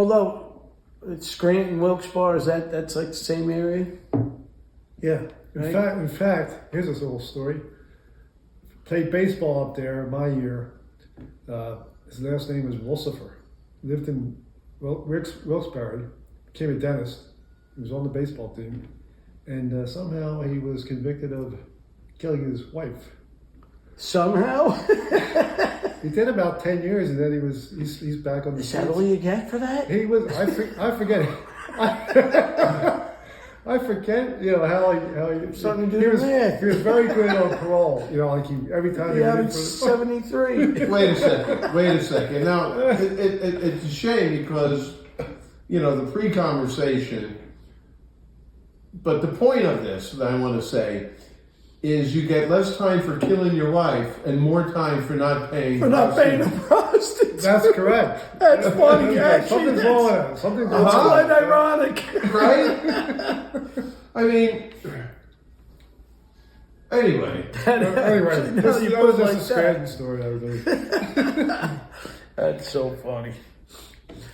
Although it's Scranton, Wilkes-Barre, that's like the same area? Yeah. Right? In fact, here's this little story. Played baseball up there my year. His last name was Wolsifer. Lived in Wilkes-Barre. Became a dentist. He was on the baseball team. And somehow he was convicted of killing his wife. Somehow? He did about 10 years, and then he's back on the Is that all you get for that? He was, I forget. I forget, how he Something to do he with was, that. he was very good on parole, like every time he Yeah, went in it's for 73. Wait a second. Now, it's a shame because, the pre-conversation, but the point of this that I want to say is you get less time for killing your wife and more time for not paying. For not paying a prostitute. That's correct. That's funny, actually. Something's wrong with that. Something's wrong It's with quite that. ironic. Right? I mean, anyway. Anyway, No, you that was put it just a like Scranton story. I was That's so funny.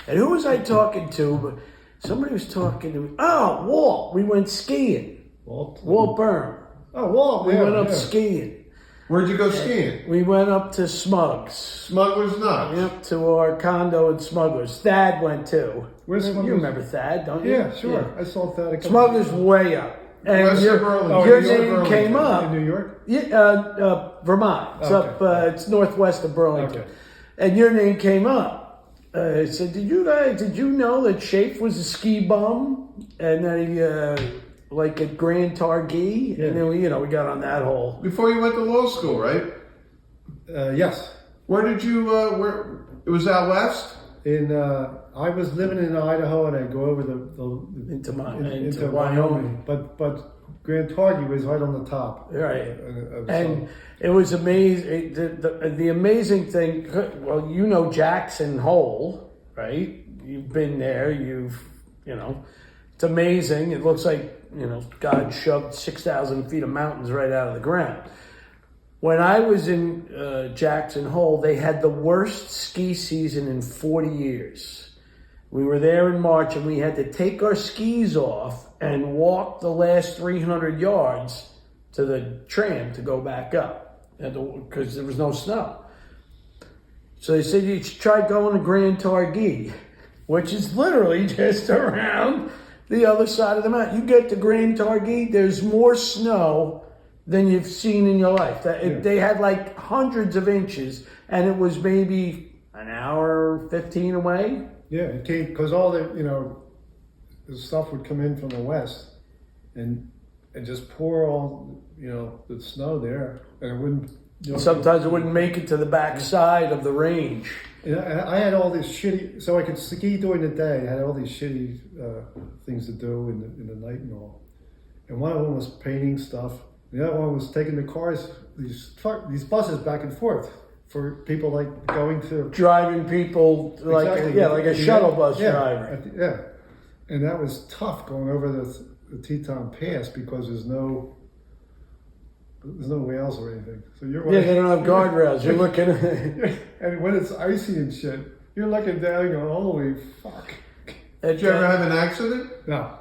And who was I talking to? Somebody was talking to me. Oh, Walt. We went skiing. Walt Byrne. Oh, Walt. We Yeah, went up yeah. skiing. Where'd you go skiing? We went up to Smugs. Smuggler's Notch. Yep, to our condo in Smugglers. Thad went too. Where's Smugglers? You remember Thad, don't you? Yeah, sure. I saw that. A couple Smugglers way up. And West your, of Burlington. your East of name Burlington. came up. in New York. Yeah, Vermont. It's Okay. up. It's northwest of Burlington. Okay. And your name came up. I said, did you know that Shafe was a ski bum and that he like at Grand Targhee? Yeah. And then we got on that whole. Before you went to law school, right? Yes. Where did you, where, it was out west? I was living in Idaho, and I go over Into into Wyoming. But Grand Targhee was right on the top. Right. Of And it was amazing. The amazing thing, well, Jackson Hole, right? You've been there. It's amazing. It looks like, God shoved 6,000 feet of mountains right out of the ground. When I was in Jackson Hole, they had the worst ski season in 40 years. We were there in March, and we had to take our skis off and walk the last 300 yards to the tram to go back up, because there was no snow. So they said, you should try going to Grand Targhee, which is literally just around the other side of the mountain. You get to Grand Targhee, there's more snow than you've seen in your life. They had like hundreds of inches, and it was maybe an hour 15 away. Yeah, it came because all the stuff would come in from the west, and just pour all the snow there, and it wouldn't. Sometimes it wouldn't make it to the back side of the range. And I had all these shitty, so I could ski during the day. I had all these shitty things to do in the night and all. And one of them was painting stuff. The other one was taking the cars, these buses back and forth for people like going to Driving people like Exactly. like a shuttle bus Yeah, driver. yeah. And that was tough going over the Teton Pass because there's no rails or anything. So you're Yeah, they don't have guardrails. You're looking at and when it's icy and shit, you're looking down and going, holy fuck. Did you ever have an accident? No,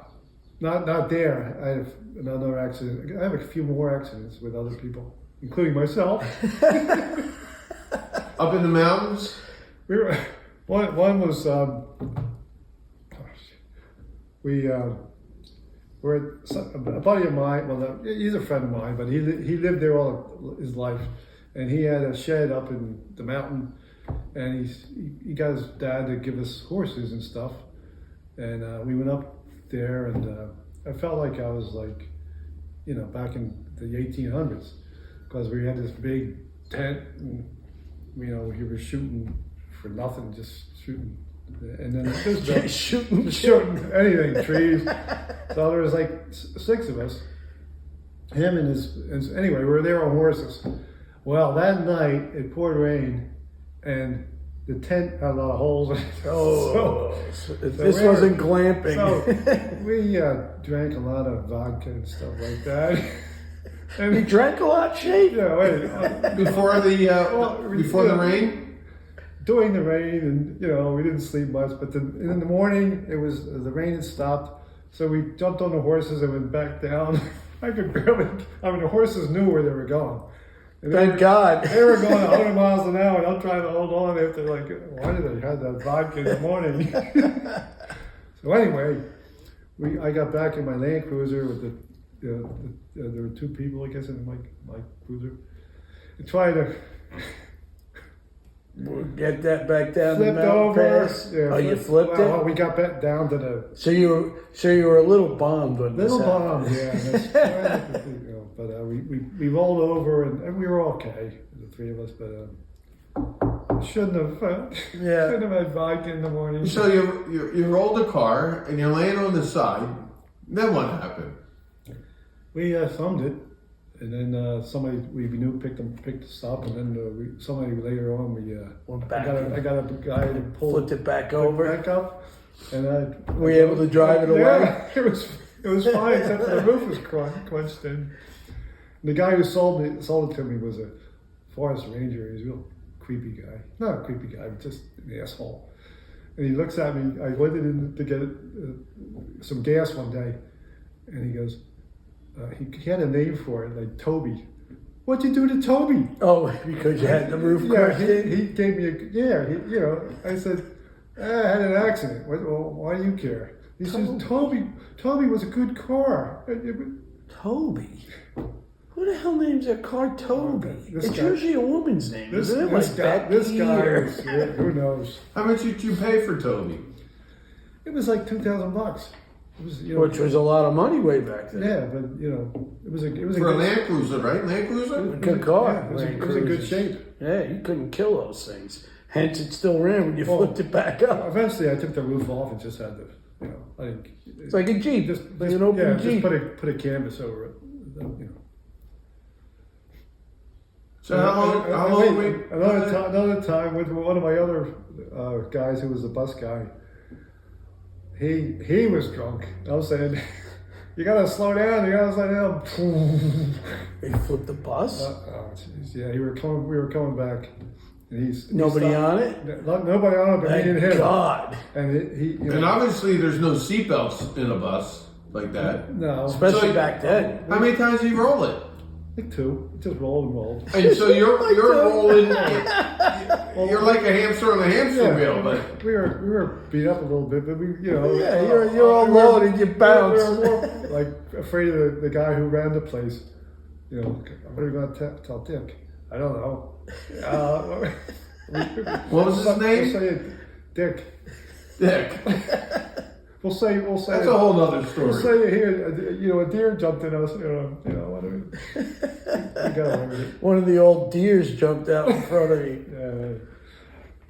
not there. I have another accident. I have a few more accidents with other people, including myself. Up in the mountains? We were one was we were at a buddy of mine. Well, he's a friend of mine, but he lived there all his life, and he had a shed up in the mountain, and he got his dad to give us horses and stuff, and we went up there, and I felt like I was like, back in the 1800s, because we had this big tent, and we were shooting for nothing, just shooting. And then just shooting anything, trees. So there was like 6 of us. Him and his anyway, we were there on horses. Well, that night it poured rain, and the tent had a lot of holes in it. This wasn't glamping. So we drank a lot of vodka and stuff like that. And you drank a lot, Shafe? yeah, wait. Before the rain? during the rain, and we didn't sleep much. But in the morning, it was the rain had stopped, so we jumped on the horses and went back down. I could barely. I mean, the horses knew where they were going. And Thank God. They were going 100 miles an hour, and I'm trying to hold on after why did they have that vodka in the morning? So anyway, I got back in my Land Cruiser with there were two people, I guess, in my cruiser. I tried to We'll get that back down the flipped mountain over. pass. Yeah, Oh, you flipped well, it? we got back down to the So you were a little bummed when little this happened. bomb. Yeah, that's, but we rolled over and we were okay, the three of us. But shouldn't have shouldn't have had vodka in the morning. So you rolled the car and you're laying on the side. Then what happened? We thumbed it, and then somebody we knew picked us up, and then somebody later on Went back. I got a guy to pull Flipped it back over. back up, and Were you able to drive it away? Yeah, it was fine except for the roof was quenched in. And the guy who sold it to me was a forest ranger. He's a real creepy guy. Not a creepy guy, but just an asshole. And he looks at me. I went in to get some gas one day, and he goes, he had a name for it, like Toby. What'd you do to Toby? Oh, because you had the roof Yeah, crushed in? he gave me I said, I had an accident. Well, why do you care? He says, Toby was a good car. Toby? Who the hell names their car Toby? This It's guy- usually a woman's name, isn't it? Like this Becky guy or- was, who knows? How much did you pay for Toby? It was like $2,000. It was, Which was a lot of money way back then. yeah, but it was a For a good, Land Cruiser, right? Land Cruiser? Good car. Yeah, it was Land in good Cruisers. shape. Yeah, you couldn't kill those things. Hence, it still ran when you flipped it back up. Eventually, I took the roof off and just had I didn't. It's like a Jeep, Just like an open Jeep. Just put a canvas over it. So how long we? Another time with one of my other guys who was a bus guy. He was drunk. I was saying, you gotta slow down. You gotta slow down. They flipped the bus? Oh, jeez. Yeah, we were coming back. And Nobody stopped. on it? Nobody on it, but me and Thank him. God. And he And obviously, there's no seatbelts in a bus like that. no, Especially So- back then. How many times do you roll it? like two. It just rolled and rolled. And so you're rolling. You're like a hamster on a hamster wheel, but we were beat up a little bit, but Yeah, you're all loaded, you bounce. We were more like afraid of the guy who ran the place. What are we going to tell Dick? I don't know. What was his name? We'll say it, Dick. Dick. We'll say That's a whole nother story. We'll say here. A deer jumped in us. What I mean. We got away with it. One of the old deers jumped out in front of me.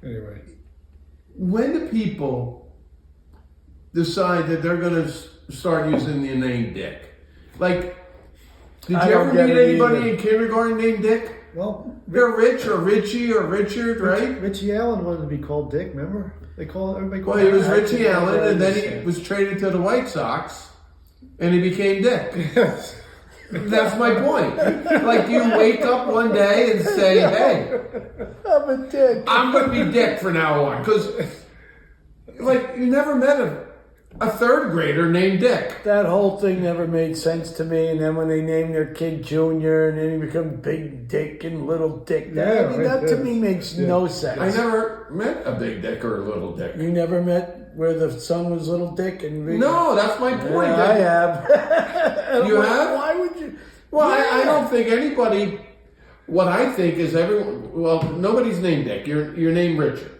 Anyway. When do people decide that they're going to start using the name Dick? Like, did you I don't ever get meet it anybody either. in kindergarten named Dick? Well, They're Rich or Richie or Richard, right? Richie Allen wanted to be called Dick. Remember? Everybody called Well, he was him Richie Dick. Allen, and then he was traded to the White Sox, and he became Dick. Yes. That's my point. Like, you wake up one day and say, hey, I'm a dick. I'm going to be Dick from now on. Because, like, you never met a third grader named Dick. That whole thing never made sense to me. And then when they named their kid Junior, and then he became Big Dick and Little Dick, that to me makes no sense. I never met a big dick or a little dick. You never met where the son was Little Dick and No, that's my point. Yeah, I have. You have? Why would you? Well, I don't think anybody. What I think is everyone. Well, nobody's named Dick. You're named Richard.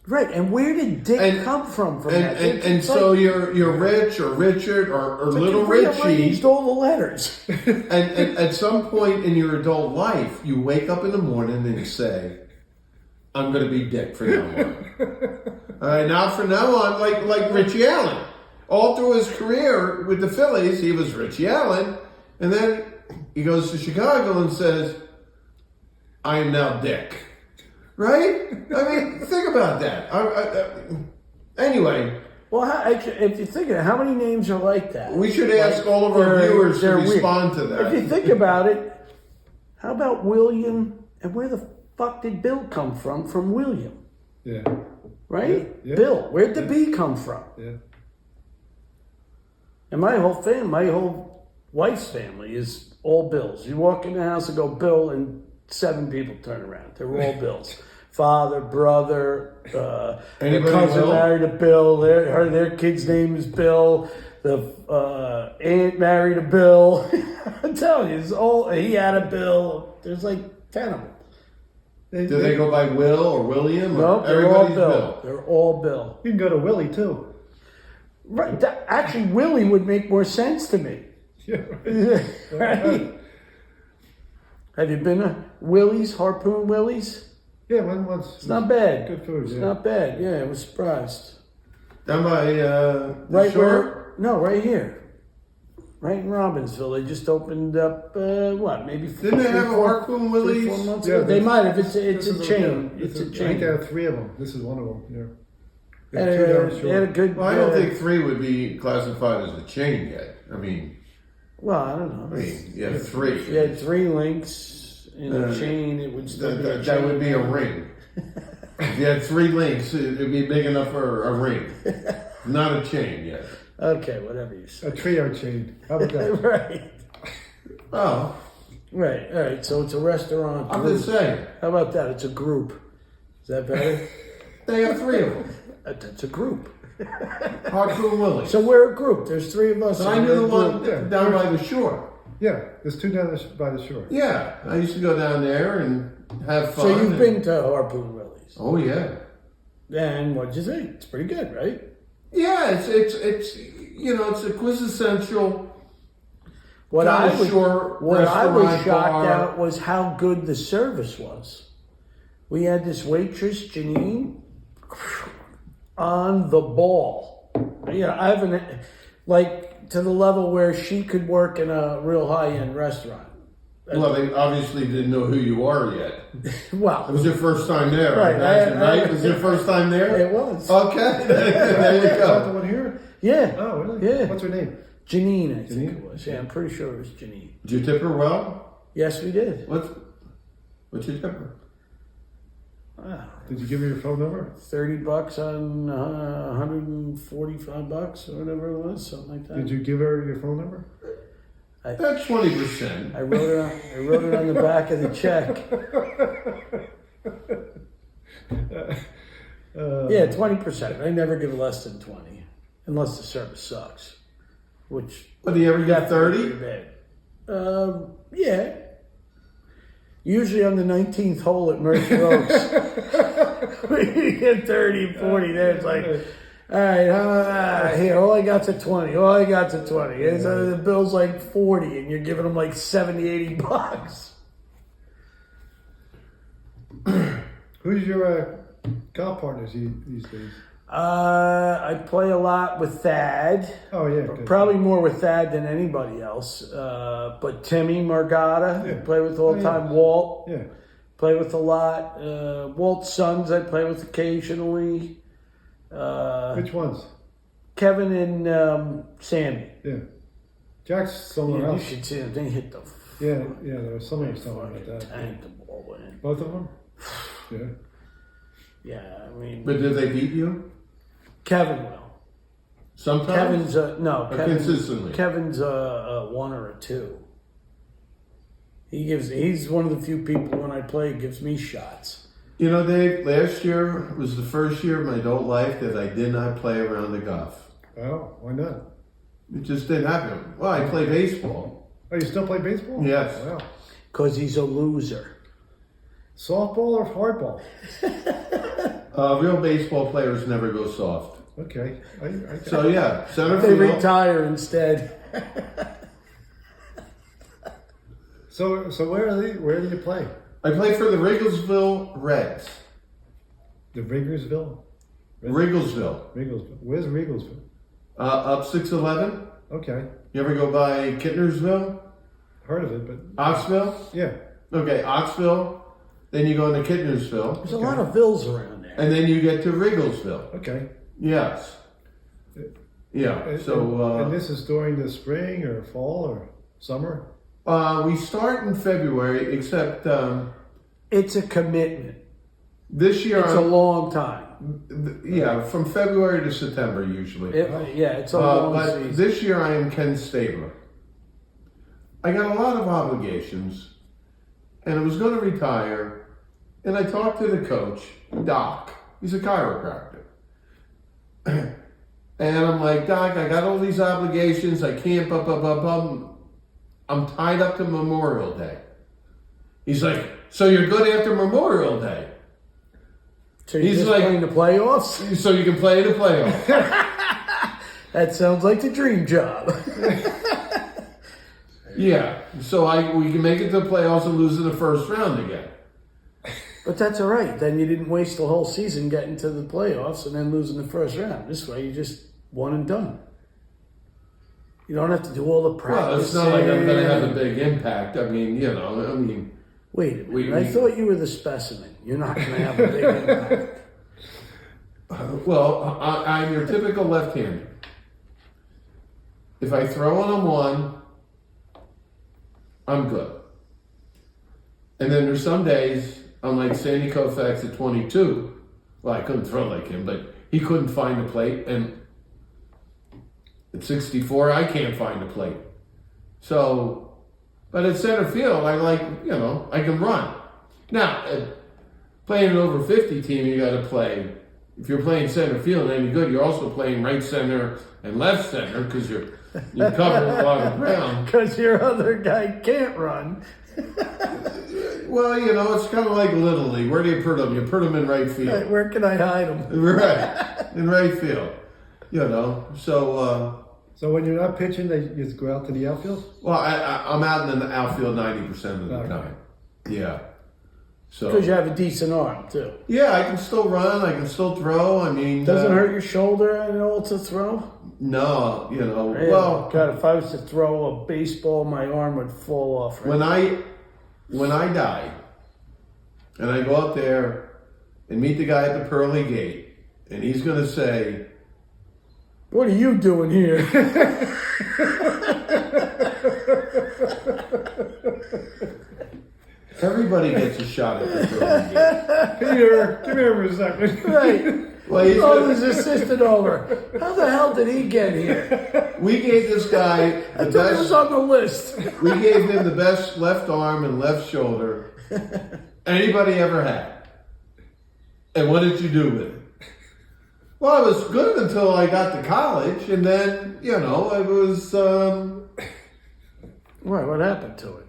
Right, and where did Dick come from that? And so you're Rich or Richard or Little you Richie. rearranged all the letters. and at some point in your adult life, you wake up in the morning and you say, "I'm going to be Dick from now on." All right, now from now on, like Richie Allen, all through his career with the Phillies, he was Richie Allen, and then he goes to Chicago and says, "I am now Dick." Right? I mean, think about that. Anyway. Well, if you think of it, how many names are like that? We should ask all of our viewers to respond to that. If you think about it, how about William, and where the fuck did Bill come from William? Yeah. right? Yeah. Bill. Where'd the B come from? Yeah. And my whole wife's family is all Bills. You walk in the house and go Bill, and 7 people turn around. They're all Bills. Father, brother, their Anybody cousin Bill? married a Bill. Their kid's name is Bill. The aunt married a Bill. I'm telling you, he had a Bill. There's like 10 of them. Do they go by Will or William? Or No, they're all everybody's Bill. They're all Bill. You can go to Willie too. Right. Actually, Willie would make more sense to me. Yeah. Right? Have you been to Willie's, Harpoon Willie's? Yeah, once. It's not bad. Good food, It's yeah. not bad. Yeah, I was surprised. Down by Right shore? right here. Right in Robbinsville. They just opened up, maybe Didn't they have a Harpoon Willie's? 3-4 months Yeah, ago? They this- might have. It's This a is chain. yeah, It's a I think chain. they have 3 of them. This is one of them. Yeah. They They have 2 down the had a shore. good. Well, I don't think 3 would be classified as a chain yet. I mean, Well, I don't know. you have 3. If you had 3 links in a chain, it would still be a chain. That would be a ring. If you had 3 links, it'd be big enough for a ring. Not a chain yet. Okay, whatever you A say. trio chain. How about that? Right. Oh, Right. All right. So it's a restaurant. I'm group. just saying. How about that? It's a group. Is that better? They have 3 of them. It's a group. Harpoon Willie's. So we're a group. There's 3 of us. So I and knew we're the a one group. down by the shore. Yeah, there's 2 down by the shore. Yeah, I used to go down there and have fun. So you've and- been to Harpoon Willie's. Oh yeah. And what'd you think? It's pretty good, right? Yeah, it's it's a quintessential. What Down I the was shore what I was restaurant shocked bar. at was how good the service was. We had this waitress, Janine, on the ball. You know, I haven't like to the level where she could work in a real high-end restaurant. Well, they obviously didn't know who you are yet. It Well, was your first time there, Right, I imagine, I- right? It was your first time there? it was. Okay, there you Is that the go. one here? Yeah. Oh, really? Yeah. What's her name? Janine, I think Janine? it was. Yeah, I'm pretty sure it was Janine. Did you tip her well? Yes, we did. What's your tip her? Wow. Did you give her your phone number? $30 on $145 or whatever it was, something like that. Did you give her your phone number? That's 20%. I wrote it on the back of the check. Yeah, 20%. I never give less than 20, unless the service sucks. Which But do you ever get 30? bad. Yeah. Usually on the 19th hole at Mercer Oaks, we get 30, 40. There, it's like, all right, here, all I got's a 20. All I got's a 20. And so the bill's like 40, and you're giving them like 70, 80 bucks. Who's your golf partners these days? I play a lot with Thad. Oh, yeah. good. Probably more with Thad than anybody else. But Timmy Margata, I Yeah. play with all the Oh, yeah. time. Walt, Yeah. play with a lot. Walt's sons, I play with occasionally. Which ones? Kevin and Sammy. Yeah. Jack's somewhere You else. should see them. They hit the Yeah, there was somebody was talking about that. tank the ball in. Both of them? Yeah. Yeah, I mean, But did they beat you? Kevin will. Sometimes? Kevin's no. Or Kevin, consistently? Kevin's a 1 or a 2. He's one of the few people when I play gives me shots. You know, Dave, last year was the first year of my adult life that I did not play around the golf. Oh, why not? It just didn't happen. Well, I play baseball. Oh, you still play baseball? Yes. Wow. Because he's a loser. Softball or hardball? Real baseball players never go soft. Okay. So, yeah, center They field. retire instead. So where do you play? I play for the Wrigglesville Reds. The Riggersville? Wrigglesville. Rigglesville. Where's Rigglesville? Up 611. Okay. You ever go by Kittnersville? Heard of it, but Oxville? yeah. Okay, Oxville. Then you go into Kittnersville. There's a lot of Vills around there. And then you get to Wrigglesville. Okay. Yes. Yeah. And So this is during the spring or fall or summer? we start in February, except It's a commitment. This year, It's a long time. yeah, from February to September usually. It's a long but season. this year I am Ken Stabler. I got a lot of obligations, and I was going to retire, and I talked to the coach, Doc. He's a chiropractor. And I'm like, Doc, I got all these obligations. I can't, I'm tied up to Memorial Day. He's like, so you're good after Memorial Day? So you're just playing the playoffs? So you can play in the playoffs. That sounds like the dream job. Yeah, so we can make it to the playoffs and lose in the first round again. But that's all right. Then you didn't waste the whole season getting to the playoffs and then losing the first round. This way, you just one and done. You don't have to do all the practice. Well, it's not like I'm going to have a big impact. I mean, Wait a minute. I thought you were the specimen. You're not going to have a big impact. Well, I'm your typical left-hander. If I throw on one, I'm good. And then there's some days, I'm like Sandy Koufax at 22. Well, I couldn't throw like him, but he couldn't find the plate. And at 64, I can't find the plate. So, but at center field, I can run. Now, playing an over 50 team, you got to play. If you're playing center field any good, you're also playing right center and left center because you're covering a lot of ground. Because your other guy can't run. Well, it's kind of like Little League. Where do you put them? You put them in right field. Right, where can I hide him? Right, in right field. So... So when you're not pitching, you just go out to the outfield? Well, I'm out in the outfield 90% of the Okay. time. Yeah. So. Because you have a decent arm, too. Yeah, I can still run. I can still throw. I mean, Doesn't hurt your shoulder at all to throw? No, Yeah. Well, God, if I was to throw a baseball, my arm would fall off. Right? when I die, and I go out there and meet the guy at the pearly gate, and he's going to say, "What are you doing here?" Everybody gets a shot at the pearly gate. Peter, come here for a second. Right. Well, he's His assistant over. How the hell did he get here? we gave this guy I the thought he was best. on the list. We gave him the best left arm and left shoulder anybody ever had. And what did you do with it? Well, it was good until I got to college, and then it was. Right, what happened to it?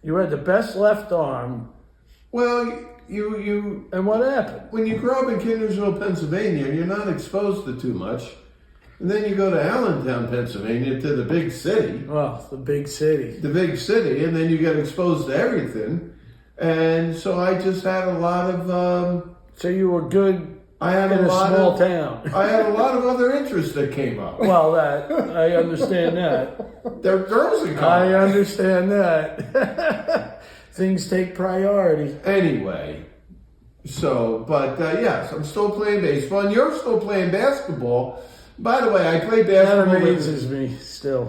You had the best left arm, Well, you and what happened? when you grow up in Kindersville, Pennsylvania, you're not exposed to too much, and then you go to Allentown, Pennsylvania, to the big city. Well, the big city. The big city, and then you get exposed to everything, and so I just had a lot of. So you were good I had in a a lot small of. town. I had a lot of other interests that came up. Well, that I understand that. There are girls in I college. understand that. Things take priority. Anyway, but yes, I'm still playing baseball, and you're still playing basketball. By the way, I played That basketball. amazes me still.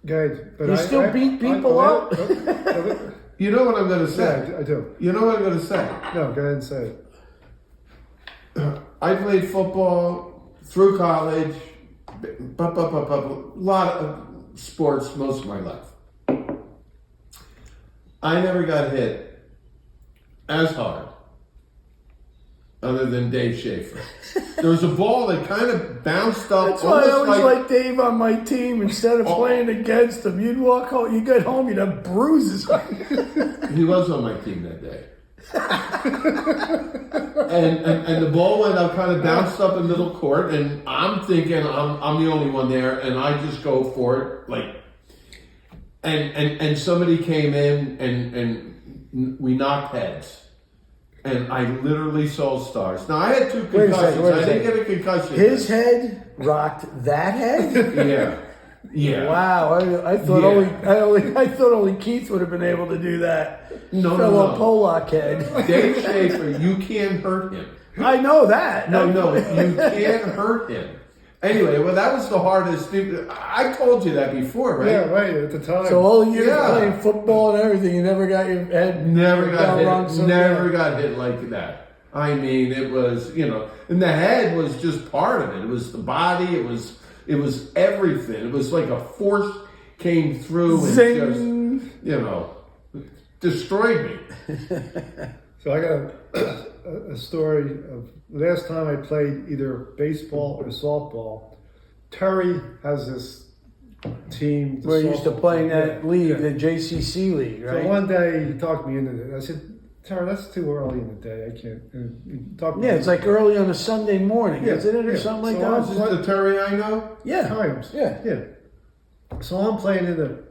Guys, but You still beat people up? You know what I'm going to say? Yeah, I do. You know what I'm going to say? No, go ahead and say it. I played football through college, a lot of sports most of my life. I never got hit as hard, other than Dave Schaefer. There was a ball that kind of bounced up. That's why I almost always like Dave on my team. Instead of playing against him, you'd walk home, you get home, you'd have bruises on you. He was on my team that day. and the ball went up, kind of bounced up in middle court, and I'm thinking I'm the only one there, and I just go for it, and somebody came in and we knocked heads, and I literally saw stars. Now I had two concussions. I didn't get a concussion. His head rocked that head. Yeah. Wow, I thought I thought only Keith would have been able to do that. No. Pollock head. Dave Schaefer, you can't hurt him. I know that. No, you can't hurt him. Anyway, well, that was the hardest thing. I told you that before, right? Yeah, right, at the time. So all years Yeah. playing football and everything, you never got your head Never got wrong hit. so Never bad. got hit like that. I mean, it was, and the head was just part of it. It was the body. It was everything. It was like a force came through and Zing. just, destroyed me. So I got a story of last time I played either baseball or softball. Terry has this team. the Where you used to softball play in team. that Yeah, league, yeah. the JCC league, So right? one day he talked me into it. I said, Terry, that's too early in the day. I can't. And he talked me Yeah, it's like early on a Sunday morning, Yeah, isn't it, or yeah. something like So Is that? this the Terry I know? Yeah. times. Yeah. Yeah. So I'm playing in the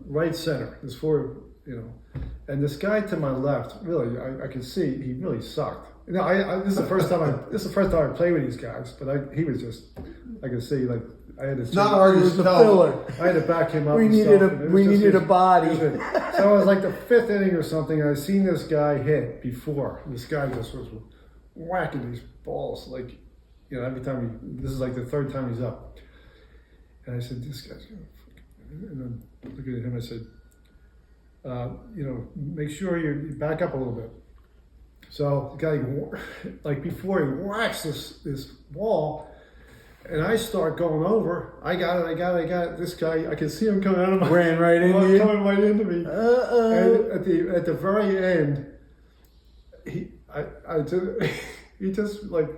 right center. There's four, and this guy to my left, really, I can see he really sucked. This is the first time I played with these guys, but he was just, I could see like I had to. Not hard It to was the tell. filler. I had to back him up. We and needed stuff, a and it was we just needed a his- body. So it was like the fifth inning or something. I seen this guy hit before. This guy just was whacking these balls like, every time this is like the third time he's up. And I said, this guy's gonna fucking, and then looking at him, I said, make sure you back up a little bit. So the guy, like before he whacks this ball, and I start going over. I got it. This guy, I can see him coming out of my Ran right into you? coming right into me. Uh-oh. And at the very end, he just like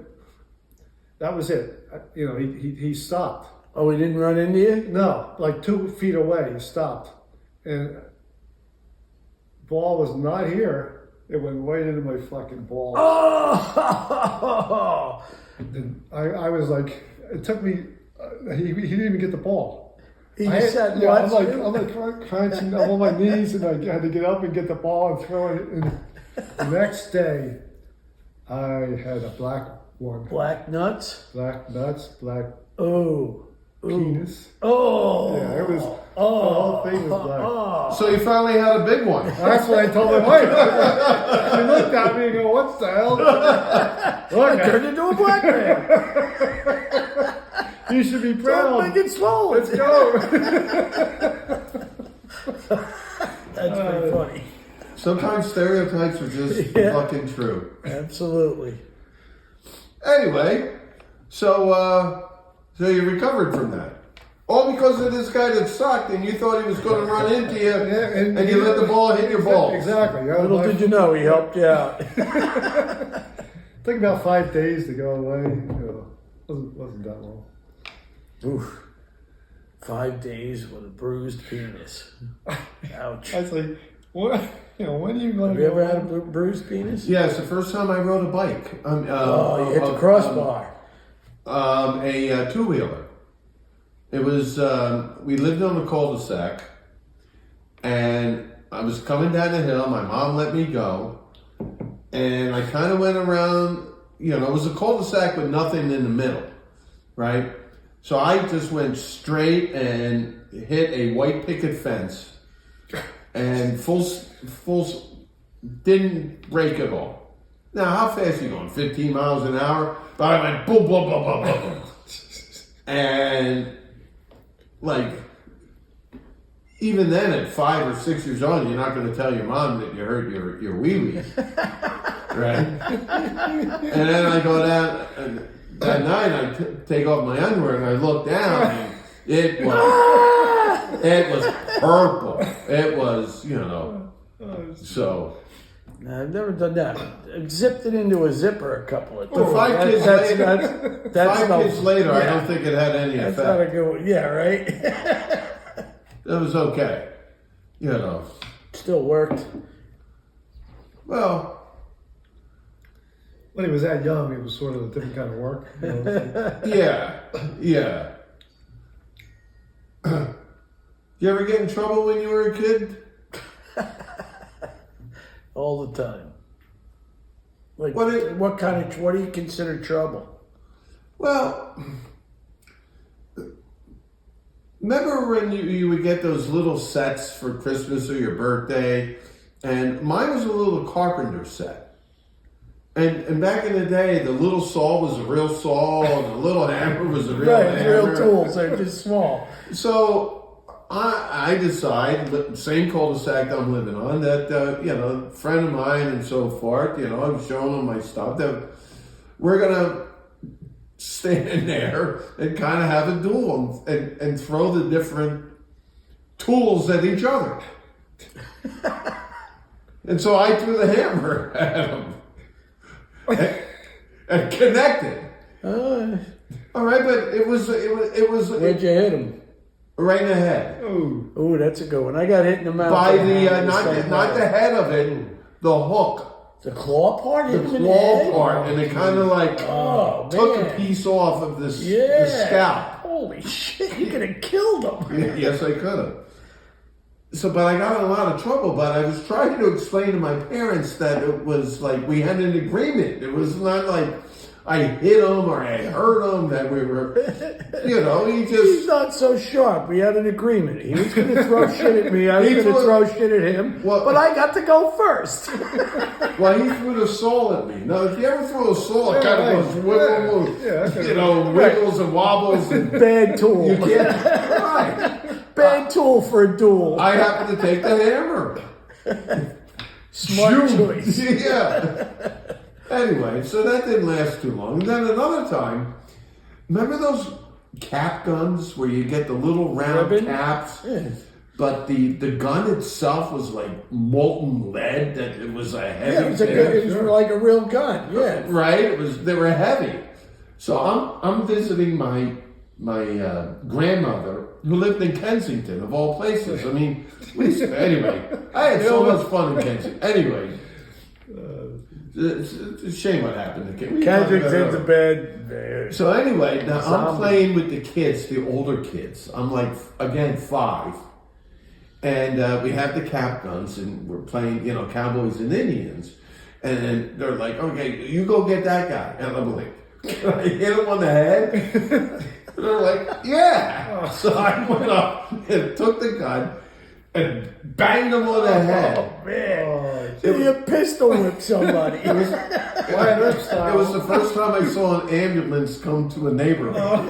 that was it. He stopped. Oh, he didn't run into you? No, like 2 feet away, he stopped, and ball was not here. It went right into my fucking ball. Oh! And I was like, it took me. He didn't even get the ball. He I just had- sat yeah, and I'm watched like crouching up on my knees, and I had to get up and get the ball and throw it. And the next day, I had a black one, Black nuts? black nuts, black Oh. Ooh. penis. Oh. Yeah, it was. Oh. The whole thing was black. Oh. So you finally had a big one. That's what I told my wife. She looked at me and go, "What the hell?" Look, Turned into a black man. you should be Don't proud. make it swollen. Let's go. That's pretty funny. Sometimes stereotypes are just Yeah. fucking true. Absolutely. Anyway, so you recovered from that. All because of this guy that sucked and you thought he was going to run into you Yeah, and you let the ball hit your balls. Exactly. Little did you know, he helped you out. Took about 5 days to go away. Wasn't that long. Oof. 5 days with a bruised penis. Ouch. I was like, what? When are you going Have to you go? ever had a bruised penis? Yeah, it's the first time I rode a bike. Oh, you hit the crossbar. A two-wheeler. It was, we lived on a cul-de-sac, and I was coming down the hill. My mom let me go, and I kind of went around, it was a cul-de-sac with nothing in the middle, right? So I just went straight and hit a white picket fence, and didn't break at all. Now, how fast are you going? 15 miles an hour? But I went boom, boom, boom, boom, boom, boom. And, like, even then at 5 or 6 years old, you're not going to tell your mom that you hurt your wee-wee. Right? And then I go down, and that night I take off my underwear and I look down and it was purple. It was, so. No, I've never done that. I've zipped it into a zipper a couple of times. Well, 5 kids later, That's 5 no- kids later, I yeah. don't think it had any That's not a effect. good one. Yeah, right? It was okay. Still worked. Well, When he was that young, it was sort of a different kind of work. yeah. You ever get in trouble when you were a kid? All the time. Like, What what do you consider trouble? Well, remember when you would get those little sets for Christmas or your birthday? And mine was a little carpenter set. And back in the day, the little saw was a real saw, and the little hammer was a real hammer. Real tools. They're just small. So I decide, same cul-de-sac I'm living on, that a friend of mine and so forth. I'm showing them my stuff that we're gonna stand there and kind of have a duel and throw the different tools at each other. And so I threw the hammer at him and connected. All right, but it was. Where'd you hit him? Right in the head. Oh, that's a good one. I got hit in the mouth. By not the head of it, the hook. The claw part? The claw part, and it kind of like took a piece off of the scalp. Holy shit, you could have killed him. Yes, I could have. So, but I got in a lot of trouble, but I was trying to explain to my parents that it was like we had an agreement. It was not like I hit him or I hurt him, that we were, He's not so sharp. We had an agreement. He was going to throw shit at me. I was going to throw shit at him. But I got to go first. Well, he threw the saw at me. Now, if you ever throw a saw, it kind of goes wiggles and wobbles. And bad tool. You can't. Right. Bad tool for a duel. I happen to take the hammer. Smart choice. Yeah. Anyway, so that didn't last too long. And then another time, remember those cap guns where you get the little round caps? Yeah. But the gun itself was like molten lead, that it was a heavy it was like a real gun, yeah. Right? They were heavy. So I'm visiting my grandmother, who lived in Kensington, of all places. I mean, anyway, I had so much fun in Kensington. Anyway, it's a shame what happened to Kensington. Kensington's a bad. So anyway, now I'm playing with the kids, the older kids. I'm like, again, 5. And we have the cap guns, and we're playing, cowboys and Indians. And then they're like, okay, you go get that guy. And I'm like, I hit him on the head. And they're like, yeah. So I went up and took the gun and banged him on the head. Oh, man. You pistol whipped somebody. It was the first time I saw an ambulance come to a neighborhood.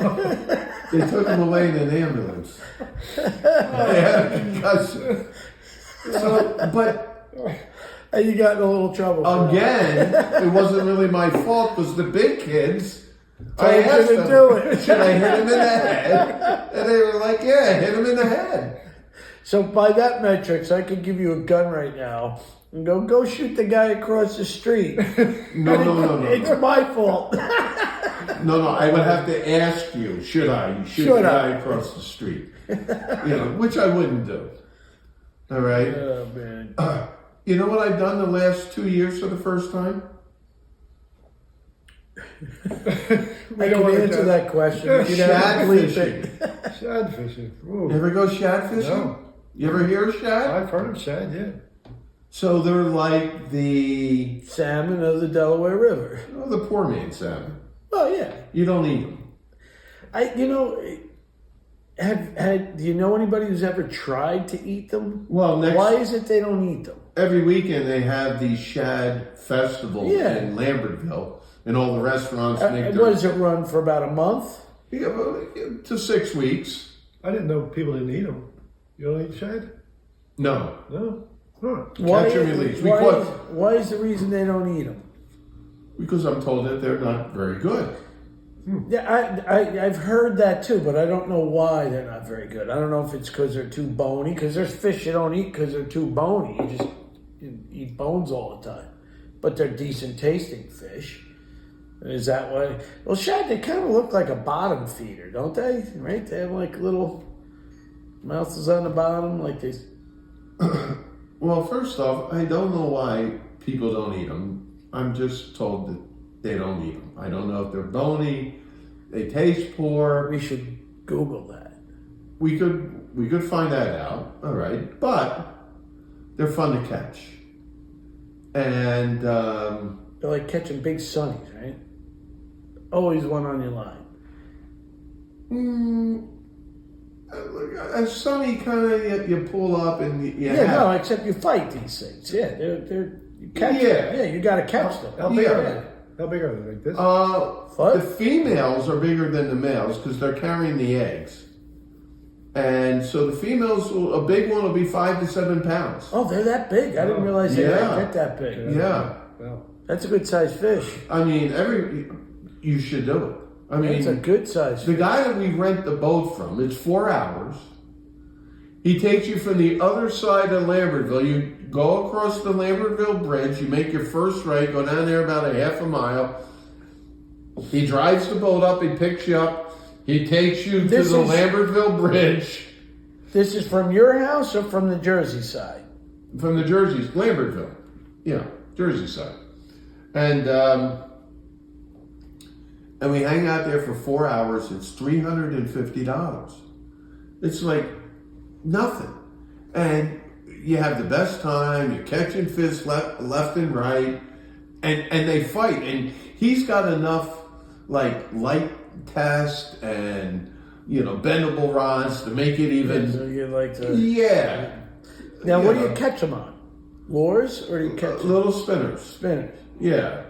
They took him away in an ambulance. They had a concussion. And you got in a little trouble. Again, it wasn't really my fault, because the big kids, I asked them, do it. Should I hit him in the head? And they were like, yeah, hit him in the head. So by that metrics, I could give you a gun right now and go shoot the guy across the street. No. It's my fault. No, I would have to ask you, should I shoot the guy across the street? Which I wouldn't do. All right? Oh, man. You know what I've done the last 2 years for the first time? I can answer that question. Shad fishing. Shad fishing. You ever go shad fishing? No. You ever hear of shad? I've heard of shad, yeah. So they're like the salmon of the Delaware River. The poor man's salmon. Oh, yeah. You don't eat them. Do you know anybody who's ever tried to eat them? Well, why is it they don't eat them? Every weekend they have the shad festival in Lambertville, and all the restaurants make what does it run for, about a month? Yeah, to 6 weeks. I didn't know people didn't eat them. You don't eat shad? No. No. Huh. Catch and release. Why is the reason they don't eat them? Because I'm told that they're not very good. Yeah, I've heard that too, but I don't know why they're not very good. I don't know if it's because they're too bony, because there's fish you don't eat because they're too bony. You eat bones all the time. But they're decent tasting fish. Is that why? Well, shad, they kind of look like a bottom feeder, don't they? Right? They have like little mouths on the bottom, like they... Well, first off, I don't know why people don't eat them. I'm just told that they don't eat them. I don't know if they're bony, they taste poor. We should Google that. We could find that out, all right. But they're fun to catch. And they're like catching big sunnies, right? Always one on your line. A sunny kind of you pull up and you no, except you fight these things. Yeah, they're You catch them. Yeah, you got to catch them. How big Yeah. are they? How big are they? Like this? The females are bigger than the males because they're carrying the eggs. And so the females, a big one will be 5 to 7 pounds. Oh, they're that big. I didn't realize they get that big. Yeah. Wow. That's a good sized fish. I mean, you should do it. I mean, It's a good sized the fish. guy that we rent the boat from, it's 4 hours. He takes you from the other side of Lambertville. You go across the Lambertville Bridge. You make your first right, go down there about a half a mile. He drives the boat up. He picks you up. He takes you to the Lambertville Bridge. This is from your house or from the Jersey side? From the Jersey's, Lambertville. Yeah, Jersey side. And we hang out there for 4 hours. It's $350. It's like nothing. And you have the best time. You're catching fish left and right. And they fight. And he's got enough like light test and bendable rods to make it even. So you like to. Yeah. Now, what do you catch them on? Lures or do you catch little spinners? spinners? Yeah.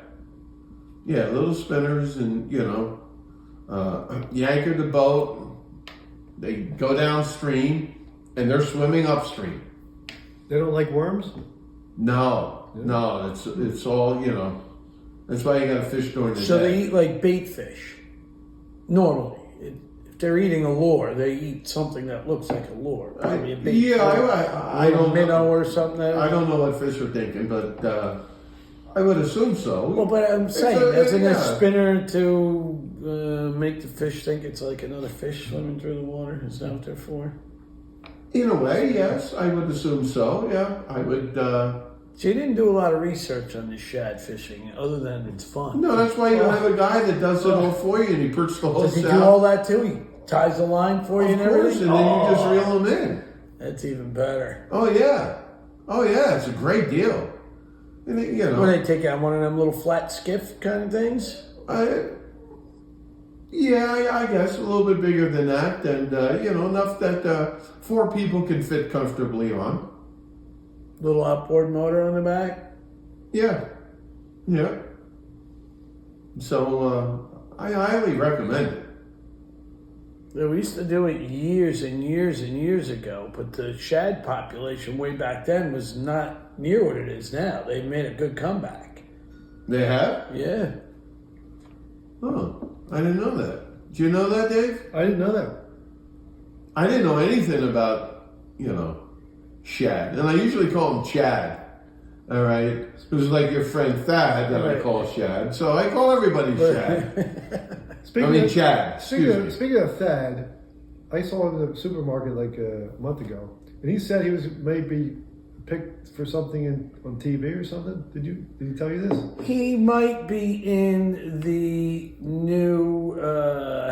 Yeah, little spinners, and you anchor the boat. They go downstream, and they're swimming upstream. They don't like worms? No, it's all That's why you got to fish during the So day. they eat like bait fish. Normally, if they're eating a lure, they eat something that looks like a lure. Probably a bait fish. I don't minnow know. or something. I don't know what fish are thinking, but I would assume so. Well, but I'm saying, isn't a yeah. spinner to make the fish think it's like another fish swimming through the water? Is that what they're for? In a way, yes, I would assume so. Yeah, I would. So you didn't do a lot of research on this shad fishing, other than it's fun. No, that's why you have a guy that does it all for you, and he puts the Does hooks he do out. all that too? He ties the line for you Of and course, everything? and then you just reel them in. That's even better. Oh yeah, it's a great deal. And it, What do they take out? One of them little flat skiff kind of things? I guess a little bit bigger than that, and enough that 4 people can fit comfortably on. Little outboard motor on the back? Yeah. So I highly recommend it. Yeah, we used to do it years and years and years ago, but the shad population way back then was not near what it is now. They made a good comeback. They have? Yeah. Oh, I didn't know that. Do you know that, Dave? I didn't know that. I didn't know anything about, shad. And I usually call him Chad. All right? Who's like your friend Thad that I call Shad. So I call everybody Shad. Chad. Speaking of Thad, I saw him in the supermarket like a month ago, and he said he was maybe picked for something on TV or something. Did he tell you this? He might be in the new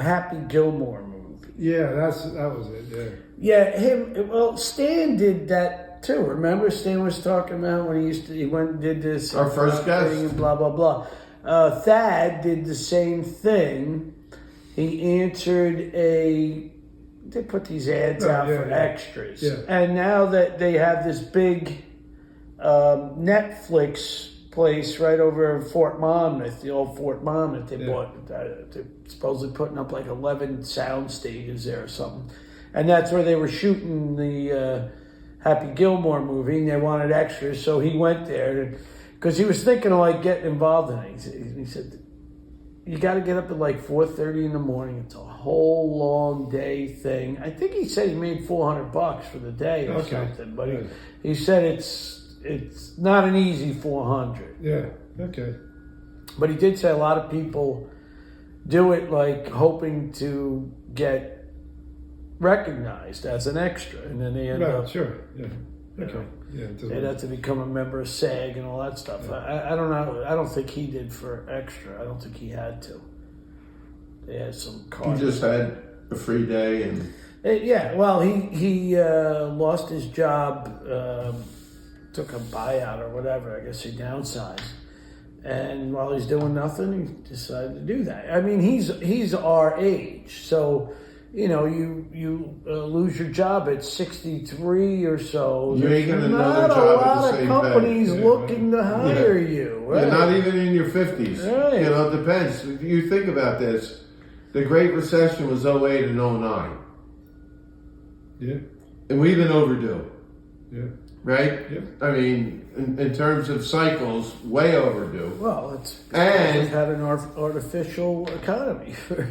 Happy Gilmore movie. Yeah, that was it. Yeah. Yeah, him. Well, Stan did that too. Remember, Stan was talking about when he went and did this. Our first guest. And blah blah blah. Thad did the same thing. He answered they put these ads out for extras. Yeah. And now that they have this big Netflix place right over Fort Monmouth, the old Fort Monmouth, they bought, they're supposedly putting up like 11 sound stages there or something. And that's where they were shooting the Happy Gilmore movie, and they wanted extras, so he went there because he was thinking of like getting involved in it. He said, you got to get up at like 4:30 in the morning. It's a whole long day thing. I think he said he made $400 for the day or something, but he said it's not an easy 400. Yeah. Okay. But he did say a lot of people do it like hoping to get recognized as an extra, and then they end up. Sure. Yeah. Okay. Yeah. They'd have to become a member of SAG and all that stuff. I don't know. I don't think he did for extra. I don't think he had to. They had some He card. just had a free day and. Yeah. Well, he lost his job, took a buyout or whatever. I guess he downsized. And while he's doing nothing, he decided to do that. I mean, he's our age, so you lose your job at 63 or so. You ain't There's getting another not a job at the lot of same companies pay. looking to hire you. Right? You're not even in your 50s. Right. It depends. If you think about this, the Great Recession was 08 and 09. Yeah. And we've been overdue. Yeah. Right? Yeah. I mean, in terms of cycles, way overdue. Well, it's And- we've had an artificial economy for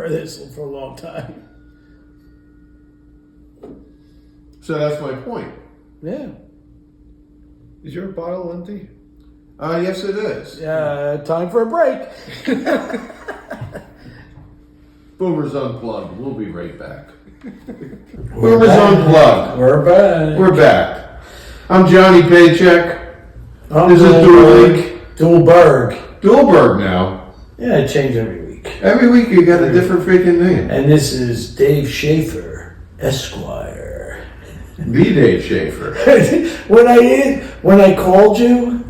a long time. So that's my point. Yeah. Is your bottle empty? Yes, it is. Time for a break. Boomer's Unplugged. We'll be right back. Boomer's Unplugged. We're back. We're back. I'm Johnny Paycheck. I'm This is Dualberg. Dualberg now. Yeah, I change every week. Every week you got a different freaking name. And this is Dave Schaefer, Esquire. The Dave Schaefer. when I called you,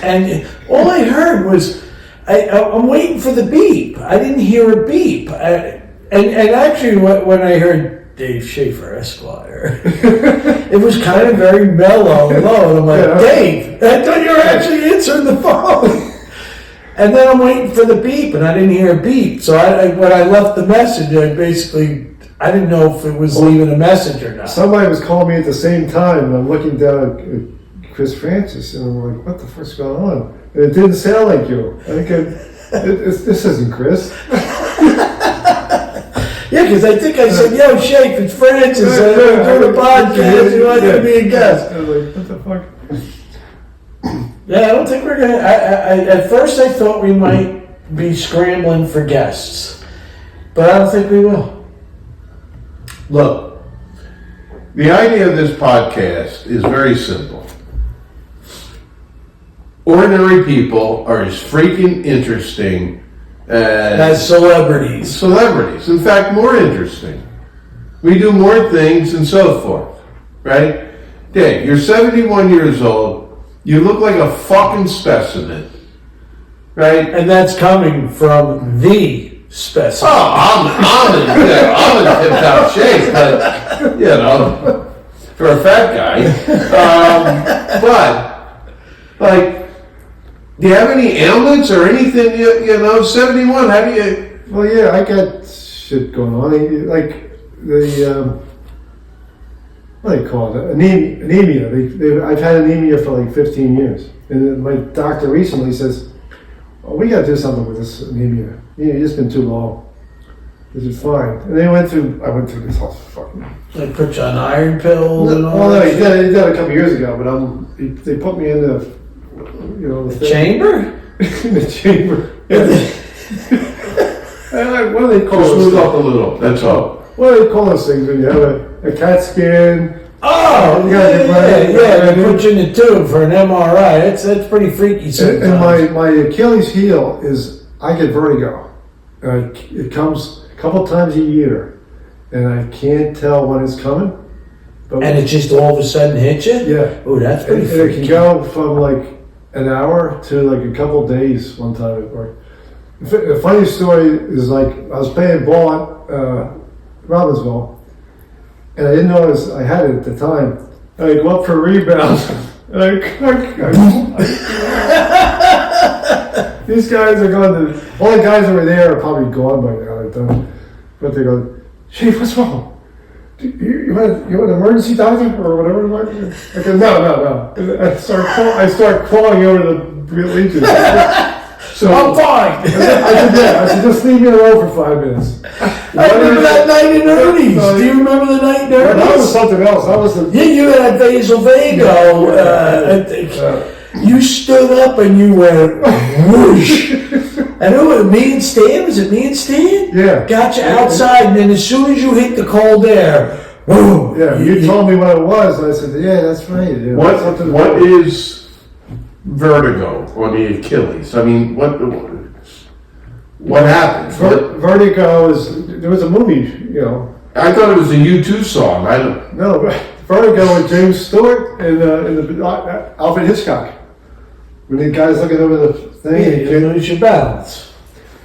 and all I heard was, I'm waiting for the beep. I didn't hear a beep. And actually, when I heard Dave Schaefer, Esquire, it was kind of very mellow and low. And I'm like, Dave, I thought you were actually answering the phone. And then I'm waiting for the beep, and I didn't hear a beep. So when I left the message, I didn't know if it was leaving a message or not. Somebody was calling me at the same time, and I'm looking down at Chris Francis, and I'm like, what the fuck's going on? And it didn't sound like you. This isn't Chris. Yeah, because I think I said, yo, Shape, it's Francis. I'm doing a podcast. You want to be a guest? I was like, what the fuck? Yeah, I don't think we're going to. At first, I thought we might be scrambling for guests. But I don't think we will. Look, the idea of this podcast is very simple. Ordinary people are as freaking interesting As celebrities. celebrities. In fact, more interesting. We do more things and so forth. Right? Dave, you're 71 years old. You look like a fucking specimen. Right? And that's coming from the specimen. Oh, I'm in tip-top shape, but, for a fat guy. But, do you have any ailments or anything, 71, how do you... Well, yeah, I got shit going on. Like, what do they call it? Anemia. I've had anemia for like 15 years. And my doctor recently says, oh, we got to do something with this anemia. It's just been too long. This is fine. And I went through this whole fucking... They put you on iron pills and all Well, no, that he shit? did it a couple years ago, but they put me in the thing. Chamber? In the chamber. Yeah. What do they call Just those move things? up a little, that's all. What do they call those things when you have a CAT scan? Oh, yeah. They put you in the tube for an MRI. That's pretty freaky sometimes. And my Achilles heel is, I get vertigo. It comes a couple times a year, and I can't tell when it's coming. But And it just all of a sudden hits you? Yeah. Oh, that's pretty and it freaky. can go from like an hour to like a couple days one time at work. The funny story is like I was playing ball at Robbinsville, and I didn't notice I had it at the time. And I go up for a rebound, and these guys are going to. All the guys that were there are probably gone by now. I don't. But they go, Chief, what's wrong? You want an emergency doctor or whatever? I go, no. And I start crawling over the bleachers. So I'm fine. I said, just leave me alone for 5 minutes. I remember that night in Ernie's. Do you remember the night in That was Ernie's? something else. That was the. Yeah, you had vasovago. I think. You stood up and you went whoosh. And who was it? Me and Stan? Was it me and Stan? Yeah. Got you outside, and then as soon as you hit the cold air, boom. Yeah, you told me what it was. I said, yeah, that's right. Yeah, What is vertigo on the Achilles? I mean, what happened? Vertigo is, there was a movie, I thought it was a U2 song. I don't. No, Vertigo with James Stewart and Alfred Hitchcock. When the guy's looking over the thing, You lose your balance.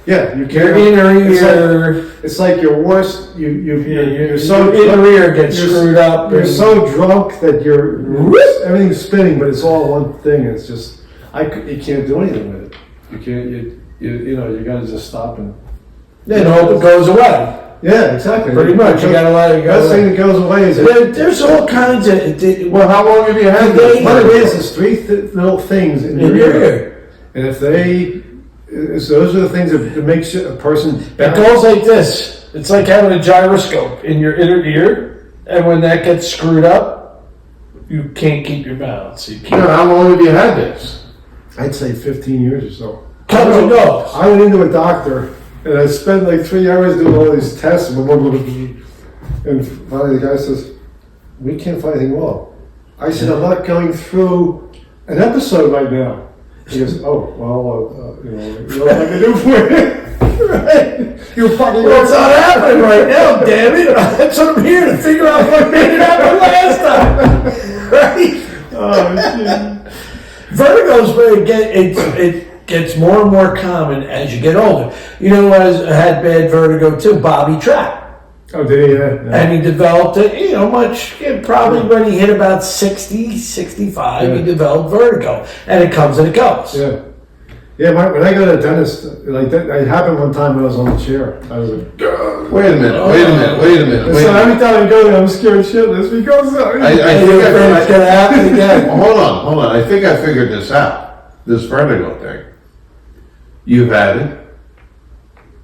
Yeah, you Your can't. inner It's ear. It's like your worst. You're so Your inner ear gets you're- screwed up. You're and- so drunk that everything's spinning, but it's all one thing. It's just you can't do anything with it. You can't. You got to just stop and. Then hope it goes away. Yeah, exactly. Pretty much. You gotta let it go. Best thing that goes away is There's all kinds of. Well, how long have you had this? what it is three little things in your ear. And if those are the things that makes a person. It goes like this. It's like having a gyroscope in your inner ear, and when that gets screwed up, you can't keep your balance. You can't. How long have you had this? I'd say 15 years or so. Comes and goes. I went into a doctor and I spent like 3 hours doing all these tests. And finally the guy says, "We can't find anything wrong." I said, "I'm not going through an episode right now." He goes, "Oh, well, you know what I can do for you?" Right? You're fucking. Well, it's not happening right now, damn it. That's what I'm here to figure out what made it happen last time. Right? Oh, shit. Vertigo's where it gets more and more common as you get older. You know, I had bad vertigo too, Bobby Trapp. Oh, did he? Yeah. And he developed it, probably when he hit about 60, 65, he developed vertigo. And it comes and it goes. Yeah. Yeah, when I go to the dentist, like that, it happened one time when I was on the chair. I was like, "Gah." Wait a minute. So every time I go there, I'm scared shitless because I And think it's going to happen again. Hold on. I think I figured this out. This vertigo thing. You've had it.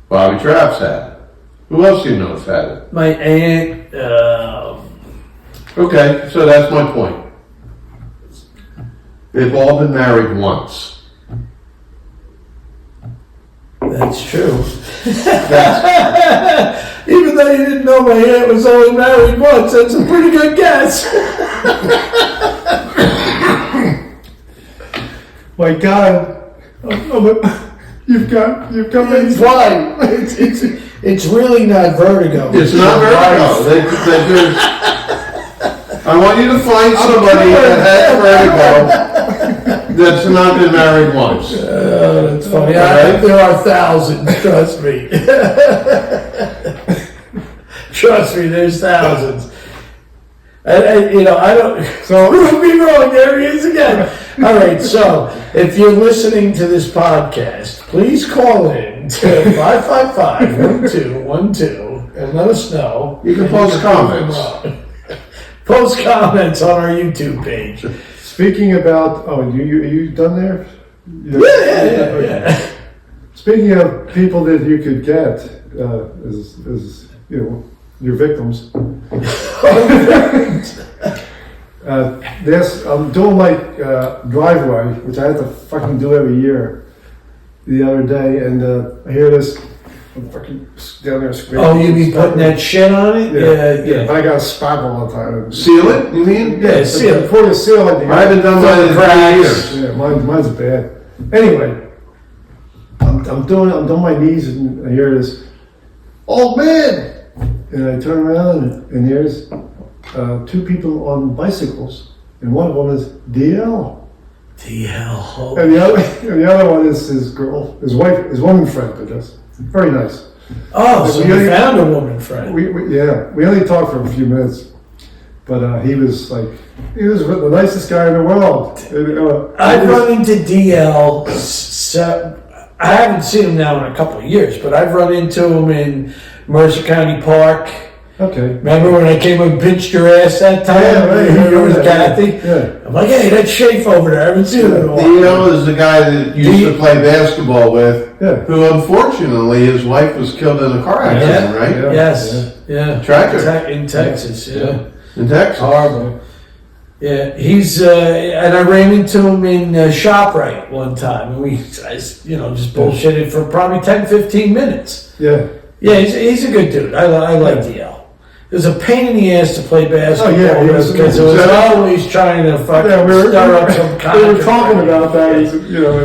Bobby Trapp's had it. Who else do you know has had it? My aunt, Okay, so that's my point. They've all been married once. that's true. That's, Even though you didn't know my aunt was only married once, that's a pretty good guess. my God, you've got It's why. It's really not vertigo. it's not vertigo. I want you to find somebody that has vertigo that's not been married once. That's funny. Right? There are thousands, trust me. Trust me, there's thousands. And I don't. So prove me wrong. There he is again. All right. So if you're listening to this podcast, please call in to 555-1212 and let us know. You can post comments. Post comments on our YouTube page. Speaking about, are you done there? Yeah. Speaking of people that you could get as your victims. I'm doing my driveway, which I have to fucking do every year. The other day, and I hear this. I'm fucking down there screaming. Oh, you be putting that shit on it? Yeah. But I got a spot all the time. Seal it, you mean? Yeah, seal it. Before you seal it, I haven't done mine in 3 years. Yeah, mine's bad. Anyway, I'm doing my knees, and I hear this, "Old man," and I turn around, and here's two people on bicycles, and one of them is DL. DL. And the other one is his wife, his woman friend, I guess. Very nice. Oh, so you found a woman friend. We only talked for a few minutes, but he was the nicest guy in the world. I've run into DL. I haven't seen him now in a couple of years, but I've run into him in Mercer County Park. Okay. Remember when I came and pinched your ass that time? Yeah, right. You were with Kathy? Yeah. I'm like, hey, that's Shafe over there. I haven't seen him in a while. DL is the guy that used to play basketball with, Yeah. who unfortunately his wife was killed in a car accident, right? Yeah. Yes. Yeah. Tragic. In Texas, yeah. In Texas. Horrible. Yeah, he's and I ran into him in ShopRite one time, and we just bullshitted for probably 10, 15 minutes. Yeah. Yeah, he's a good dude. I like DL. It was a pain in the ass to play basketball because it was always trying to fucking stir up some We controversy. were talking about that.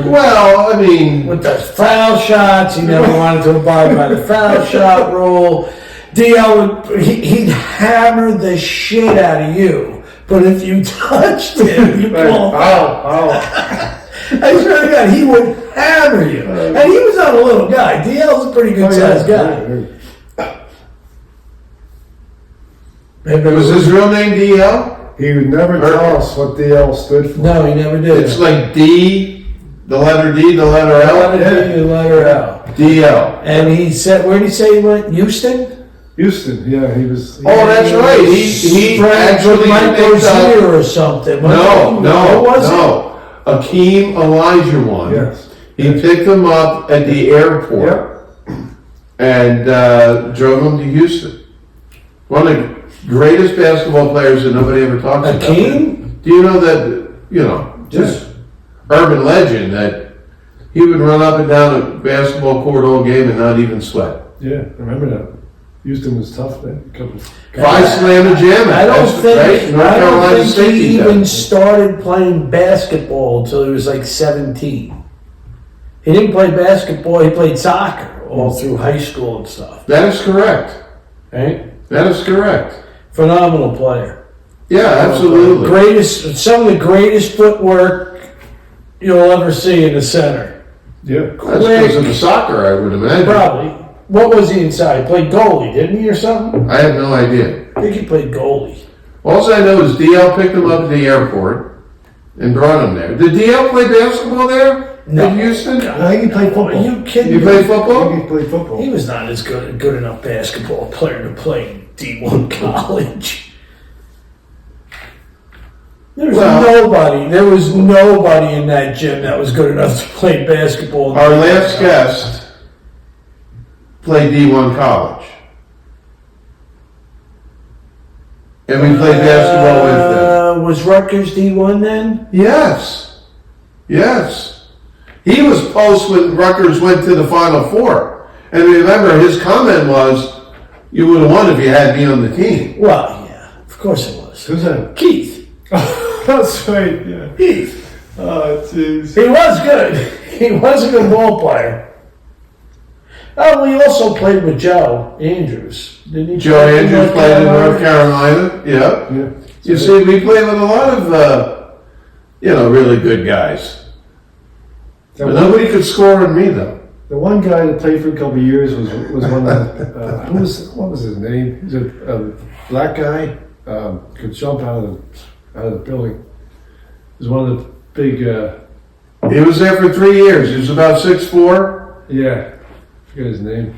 Well, I mean, With the foul shots, he never wanted to abide by the foul shot rule. DL he'd hammer the shit out of you, but if you touched him, you called foul. I swear to God, he would hammer you. And he was not a little guy. DL's a pretty good sized guy. Was his real name DL? He would never tell us what DL stood for. No, he never did. It's like D, the letter D, the letter L. Letter D, the letter L. DL. And he said, where did he say he went? Houston? Houston, yeah, he was. Oh, that's right. He actually Mike picked up. Rozier or something. No. Akeem Olajuwon. Yes. He picked him up at the airport and drove him to Houston. One of the greatest basketball players that nobody ever talks about. Akeem? Do you know that, just urban legend that he would run up and down a basketball court all game and not even sweat? Yeah, I remember that. Houston was tough then. Five slam and jam. I don't think State he even started playing basketball until he was like 17. He didn't play basketball, he played soccer all through high school and stuff. That is correct. Right? That is correct. Phenomenal player. Yeah, absolutely. Some of the greatest footwork you'll ever see in the center. Yeah. That's because of the soccer, I would imagine. Probably. What was he inside? He played goalie, didn't he, or something? I have no idea. I think he played goalie. All I know is DL picked him up at the airport and brought him there. Did DL play basketball there in Houston? I think he played football. Are you kidding You me? played I football? think he played football. He was not as good enough basketball player to play D1 college. There was nobody in that gym that was good enough to play basketball. Our last guest played D1 college. And we played basketball with them. Was Rutgers D1 then? Yes. He was post when Rutgers went to the Final Four. And remember, his comment was, you would have won if you had me on the team. Well, yeah, of course it was. Who's that? Keith. That's right, yeah. Keith. Oh, jeez. He was good. He was a good ball player. Oh, well, he also played with Joe Andrews, didn't he? Joe Andrews played in North Carolina. Yeah. You see, we played with a lot of, really good guys. But nobody could score on me, though. The one guy that played for a couple of years was one of the, what was his name? He's a black guy, could jump out of the building. He was one of the big. He was there for 3 years. He was about 6'4". Yeah. Forget his name.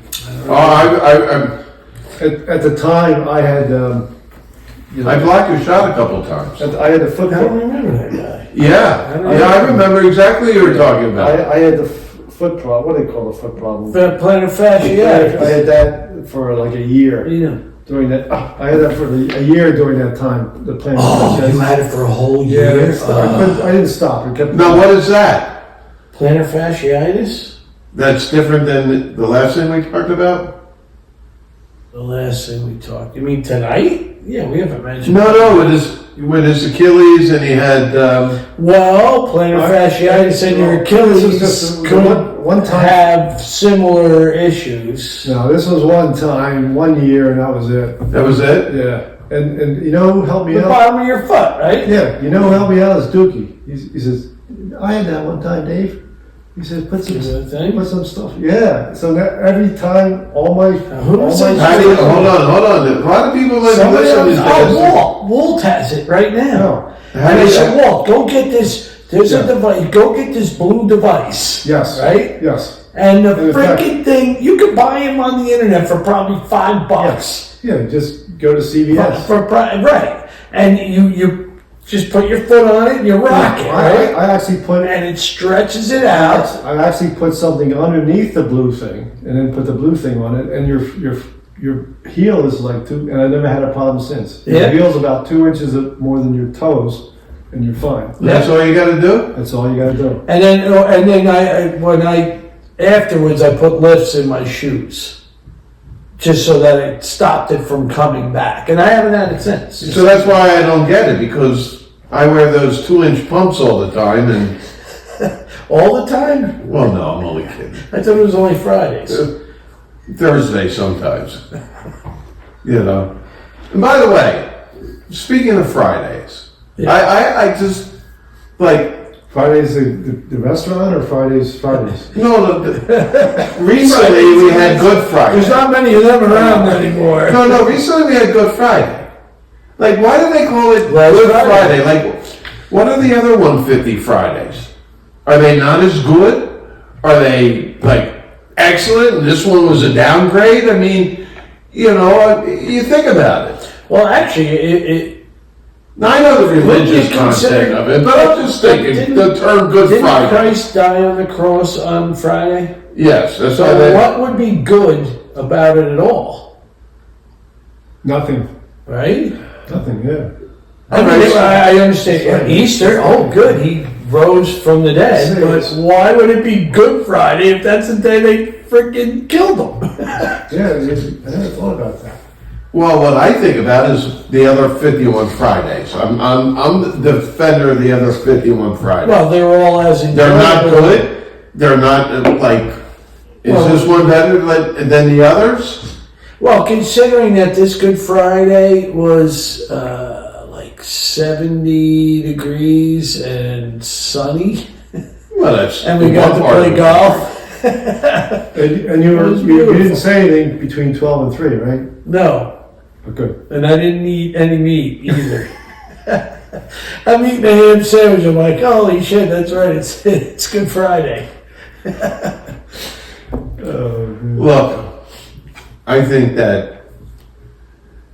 At the time, I had. I blocked your shot a couple times. I had the I football. don't remember that guy. Yeah, I remember exactly what you were talking about. I had the foot problem. What do they call the foot problem? Plantar fasciitis. I had that for like a year. Yeah. During that, I had that for a year during that time. The plantar Oh, fasciitis. you had it for a whole Yeah, year? I didn't stop. It kept. Now, what is that? Plantar fasciitis? That's different than the last thing we talked about? The last thing we talked. You mean tonight? Yeah, we haven't mentioned. No, with his Achilles, and he had. Well, plantar fasciitis and your Achilles could one time. have similar issues. No, this was one time, 1 year, and that was it. That was it? Yeah, and you know who helped me The out? bottom of your foot, right? Yeah, you know who helped me out is Dookie. He says, I had that one time, Dave. He says, put some stuff. Yeah. So that every time, all my Hold on. A lot of people might be listening to this. Walt has it right now. No. And I said, Walt, go get this. There's a device. Go get this blue device. Yes. Right? Yes. And the In fact- freaking thing, you can buy them on the internet for probably $5. Yeah, just go to CVS. Right. And you just put your foot on it and you rock it, right? I actually put And it stretches it out. I actually put something underneath the blue thing, and then put the blue thing on it, and your heel is like and I never had a problem since. Your Yeah. heel's about 2 inches more than your toes, and you're fine. That's all you got to do? That's all you got to do. And then afterwards I put lifts in my shoes, just so that it stopped it from coming back. And I haven't had it since. So that's why I don't get it, because I wear those 2-inch pumps all the time, and All the time? well, no, I'm only kidding. I thought it was only Fridays. Thursday sometimes, And by the way, speaking of Fridays, Yeah. I just like Friday's the restaurant or Fridays? No, recently we had Good Friday. There's not many of them around anymore. No, recently we had Good Friday. Like, why do they call it Last Good Friday. Friday? Like, what are the other 150 Fridays? Are they not as good? Are they, like, excellent and this one was a downgrade? I mean, you know, you think about it. Well, actually, Now, I know the religious Would you consider- content of it, but I'm just thinking Didn't- the term Good didn't Friday. Christ die on the cross on Friday? Yes, that's So how they. what would be good about it at all, Nothing. right? Nothing. Yeah. I mean, I understand Right. Easter. Oh, good, he rose from the dead. But why would it be Good Friday if that's the day they freaking killed him? Yeah. I never thought about that. Well, what I think about is the other 51 Fridays. I'm the defender of the other 51 Fridays. Well, they're all as enjoyable. They're not good. They're not like. Is Well- this one better than the others? Well, considering that this Good Friday was like 70 degrees and sunny, Well, that's. and we the got one to part play of it. golf. And you It was you didn't beautiful. say anything between 12 and 3, right? No, Oh, good. and I didn't eat any meat either. I'm eating a ham sandwich. I'm like, holy shit, that's right. It's Good Friday. Look, I think that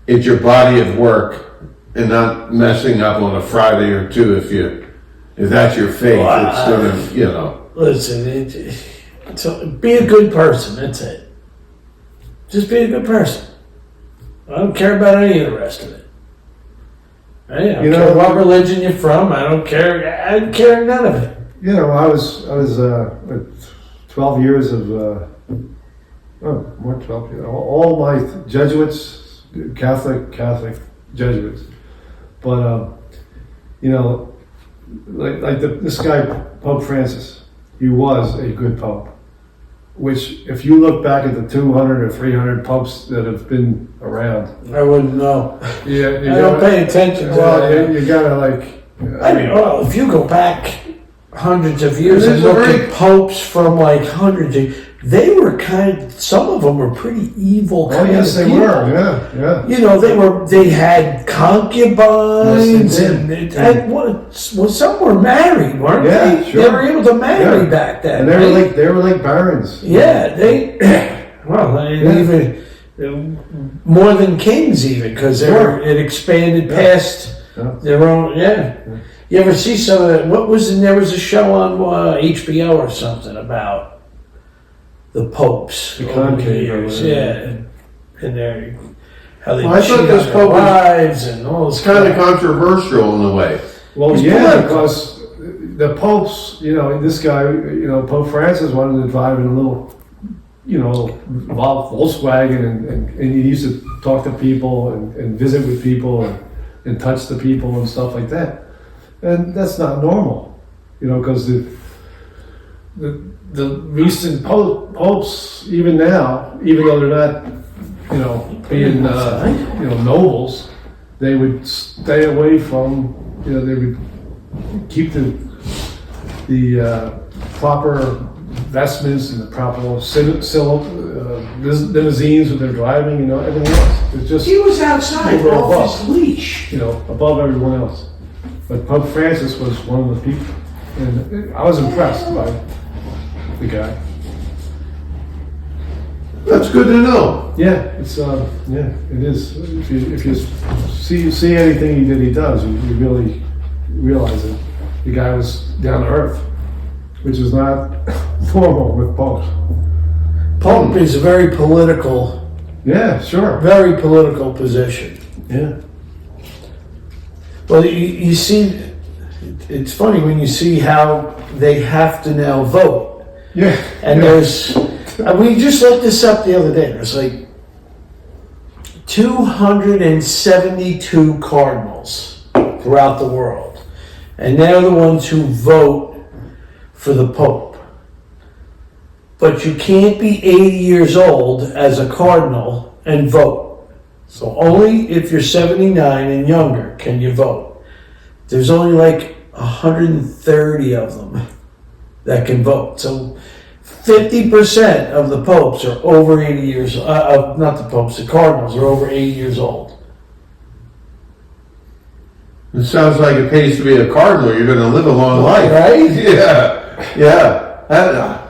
it's your body of work and not messing up on a Friday or two if that's your faith. Well, It's gonna, you know. Listen, so be a good person. That's it. Just be a good person. I don't care about any of the rest of it. I don't You know, care what religion you're from. I don't care. I don't care none of it. You know, I was 12 years of more 12 years. All my Jesuits, Catholic Jesuits, but you know, like this guy Pope Francis, he was a good pope. Which, if you look back at the 200 or 300 popes that have been around, I wouldn't know. yeah, I don't pay attention to well, that. you gotta like. I mean, well, if you go back hundreds of years It and is a look very- at popes from like hundreds of, they were some of them were pretty evil Oh kind yes, of they people. were. Yeah. You know, they had concubines Yes, they and, did. some were married, weren't Yeah, they? sure. They were able to marry Yeah. back then. And they were like barons. yeah, well, even more than kings even, because Sure. it expanded Yeah. past Yeah. their own, You ever see some of that? There was a show on HBO or something about the popes The over conclave or years. whatever. Yeah, and how they Well, I thought cheat this on their pope was wives and all this It's kind of crap. controversial in a way. Well, He's yeah, political. because the popes, you know, this guy, you know, Pope Francis wanted to drive in a little, you know, Volkswagen, and he used to talk to people and visit with people and touch the people and stuff like that. And that's not normal, you know, because the recent popes, even now, even though they're not, you know, being, you know, nobles, they would stay away from, you know, they would keep the proper vestments and the proper limousines when they're driving, you know, everything else. It's just, He was outside Over off above. his leash. you know, above everyone else. But Pope Francis was one of the people, and I was impressed by the guy. That's good to know. Yeah, it's yeah, it is. If you see anything that he does, you really realize that the guy was down to earth, which is not normal with popes. Pope is a very political position. Yeah. Well, you see, it's funny when you see how they have to now vote. Yeah. And there's, we just looked this up the other day. There's like 272 cardinals throughout the world. And they're the ones who vote for the Pope. But you can't be 80 years old as a cardinal and vote. So only if you're 79 and younger can you vote. There's only like 130 of them that can vote. So 50% of the popes are over 80 years. Not the popes, the cardinals are over 80 years old. It sounds like it pays to be a cardinal. You're going to live a long life, right? Yeah.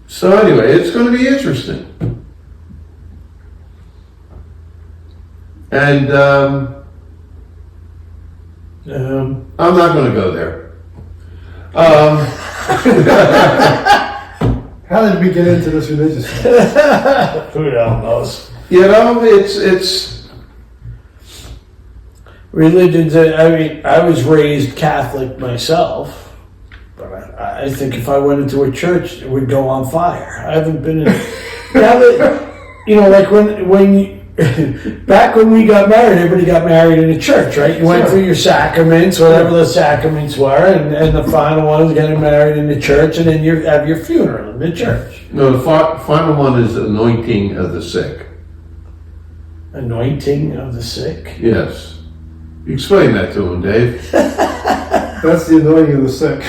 So anyway, it's going to be interesting. And I'm not going to go there. How did we get into this religious stuff? Who the hell knows? You know, it's Religions, I mean, I was raised Catholic myself, but I think if I went into a church, it would go on fire. I haven't been in. Now that, you know, like when you, back when we got married, everybody got married in a church, right? You went through your sacraments, whatever the sacraments were, and the final one is getting married in the church, and then you have your funeral in the church. no. The final one is anointing of the sick. Anointing of the sick. Yes. Explain that to him, Dave. That's the anointing of the sick.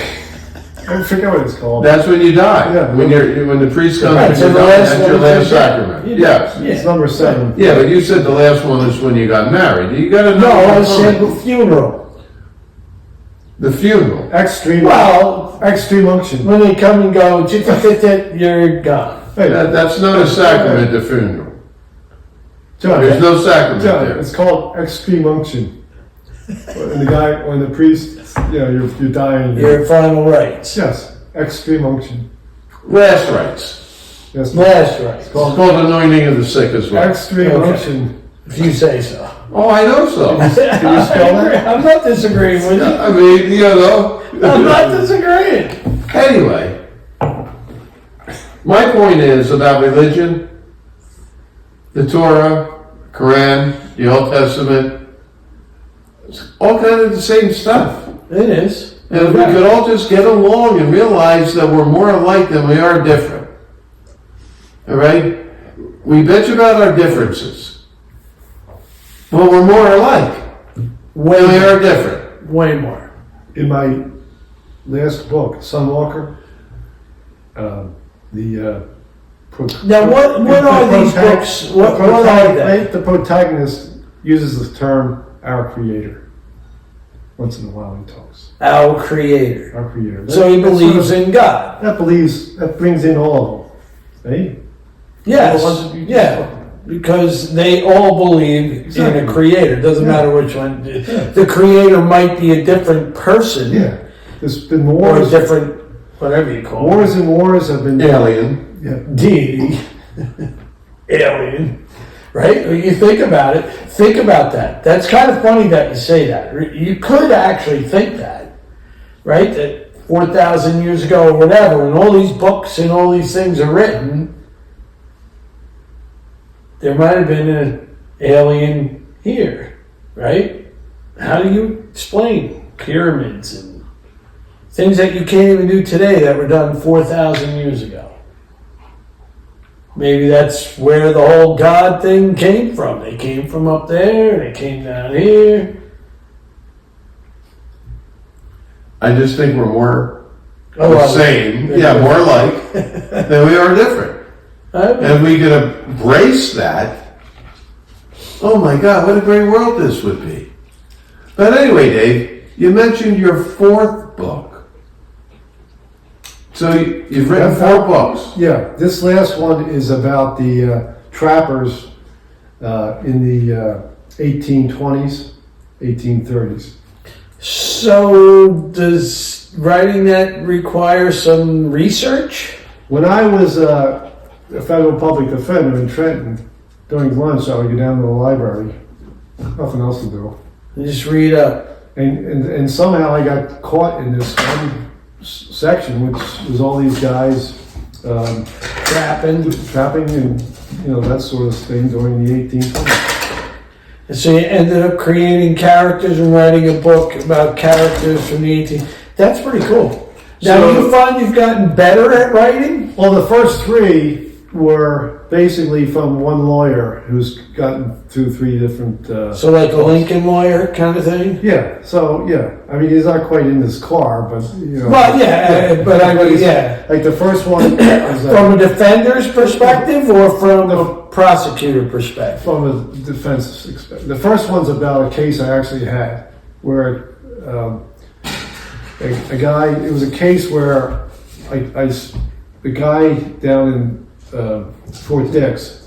I forget what it's called. That's when you die. Yeah. When the priest comes Right, and so you the die, last that's one your is last your sacrament. death. Yes. Yeah. It's number 7. Yeah, but you said the last one is when you got married. You got to know. No, I said the funeral. The funeral. Extreme. Well, Extreme unction. when they come and go, you're gone. Hey, That's not a sacrament, the funeral. John, There's no sacrament John, there. it's called extreme unction. When the priest, you're dying. Your final rites. Yes, extreme unction. Last rites. Yes, Last rites. It's called anointing of the sick as well. extreme Okay. unction. If you say so. Oh, I know so. Can you spell that? I'm not disagreeing with you. I mean, you know. I'm not disagreeing. Anyway, my point is about religion, the Torah, Quran, the Old Testament, it's all kind of the same stuff. It is. And if we could all just get along and realize that we're more alike than we are different. All right? We bitch about our differences, but we're more alike than we are different. Way more. In my last book, Sunwalker, Now, what are these books? What are they? The protagonist uses the term "our Creator." Once in a while, he talks. Our Creator. Our Creator. So he That believes in God. That brings in all of them. Eh? Yes. All of them. Yeah. Because they all believe Exactly. in a Creator. Doesn't matter which one. The Creator might be a different person. Yeah. There's been Or a wars. different, whatever you call Wars and wars have been. Alien. Yeah. deity, alien, right? When you think about it, think about that. That's kind of funny that you say that. You could actually think that, right? That 4,000 years ago or whatever, when all these books and all these things are written, there might have been an alien here, right? How do you explain pyramids and things that you can't even do today that were done 4,000 years ago? Maybe that's where the whole God thing came from. They came from up there, they came down here. I just think we're more Oh, the well, same, they're more alike than we are different. And if we could embrace that, oh my God, what a great world this would be. But anyway, Dave, you mentioned your 4th book. So you've written 4 books. Yeah, this last one is about the trappers in the 1820s, 1830s. So does writing that require some research? When I was a federal public defender in Trenton, during lunch I would go down to the library, nothing else to do. You just read up. And somehow I got caught in this one section, which was all these guys Trapping. trapping and that sort of thing during the 1820s. And so you ended up creating characters and writing a book about characters from the 18. That's pretty cool. Now, So- you find you've gotten better at writing? Well, the first 3 were basically from one lawyer who's gotten through 3 different. So like a Lincoln lawyer kind of thing? Yeah. So yeah, I mean, he's not quite in his car, but you know. Well, yeah, but I mean, yeah. Like the first one was From a defender's perspective or from a prosecutor perspective? from a defense. The first one's about a case I actually had where a guy. It was a case where the guy down in Fort Dix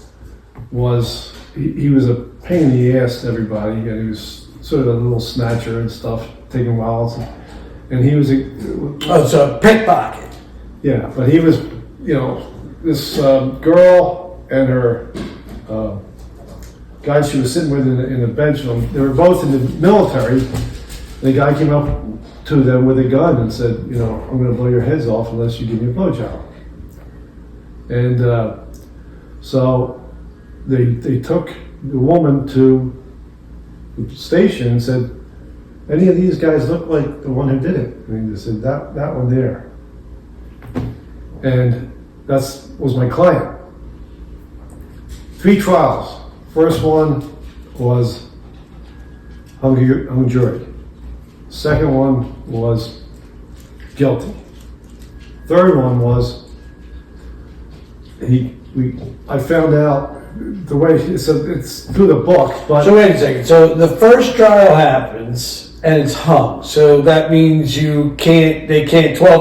he was a pain in the ass to everybody, and he was sort of a little snatcher and stuff, taking wallets, and he was Oh, it's a pickpocket. yeah, but he was, you know, this girl and her guy she was sitting with in the bench room. They were both in the military. The guy came up to them with a gun and said, you know, I'm going to blow your heads off unless you give me a blowjob. And so they took the woman to the station and said, any of these guys look like the one who did it? And they said, that one there. And that was my client. 3 trials. First one was hung jury. Second one was guilty. Third one was I found out the way it's through the book, but So wait a second. So the first trial happens and it's hung. So that means 12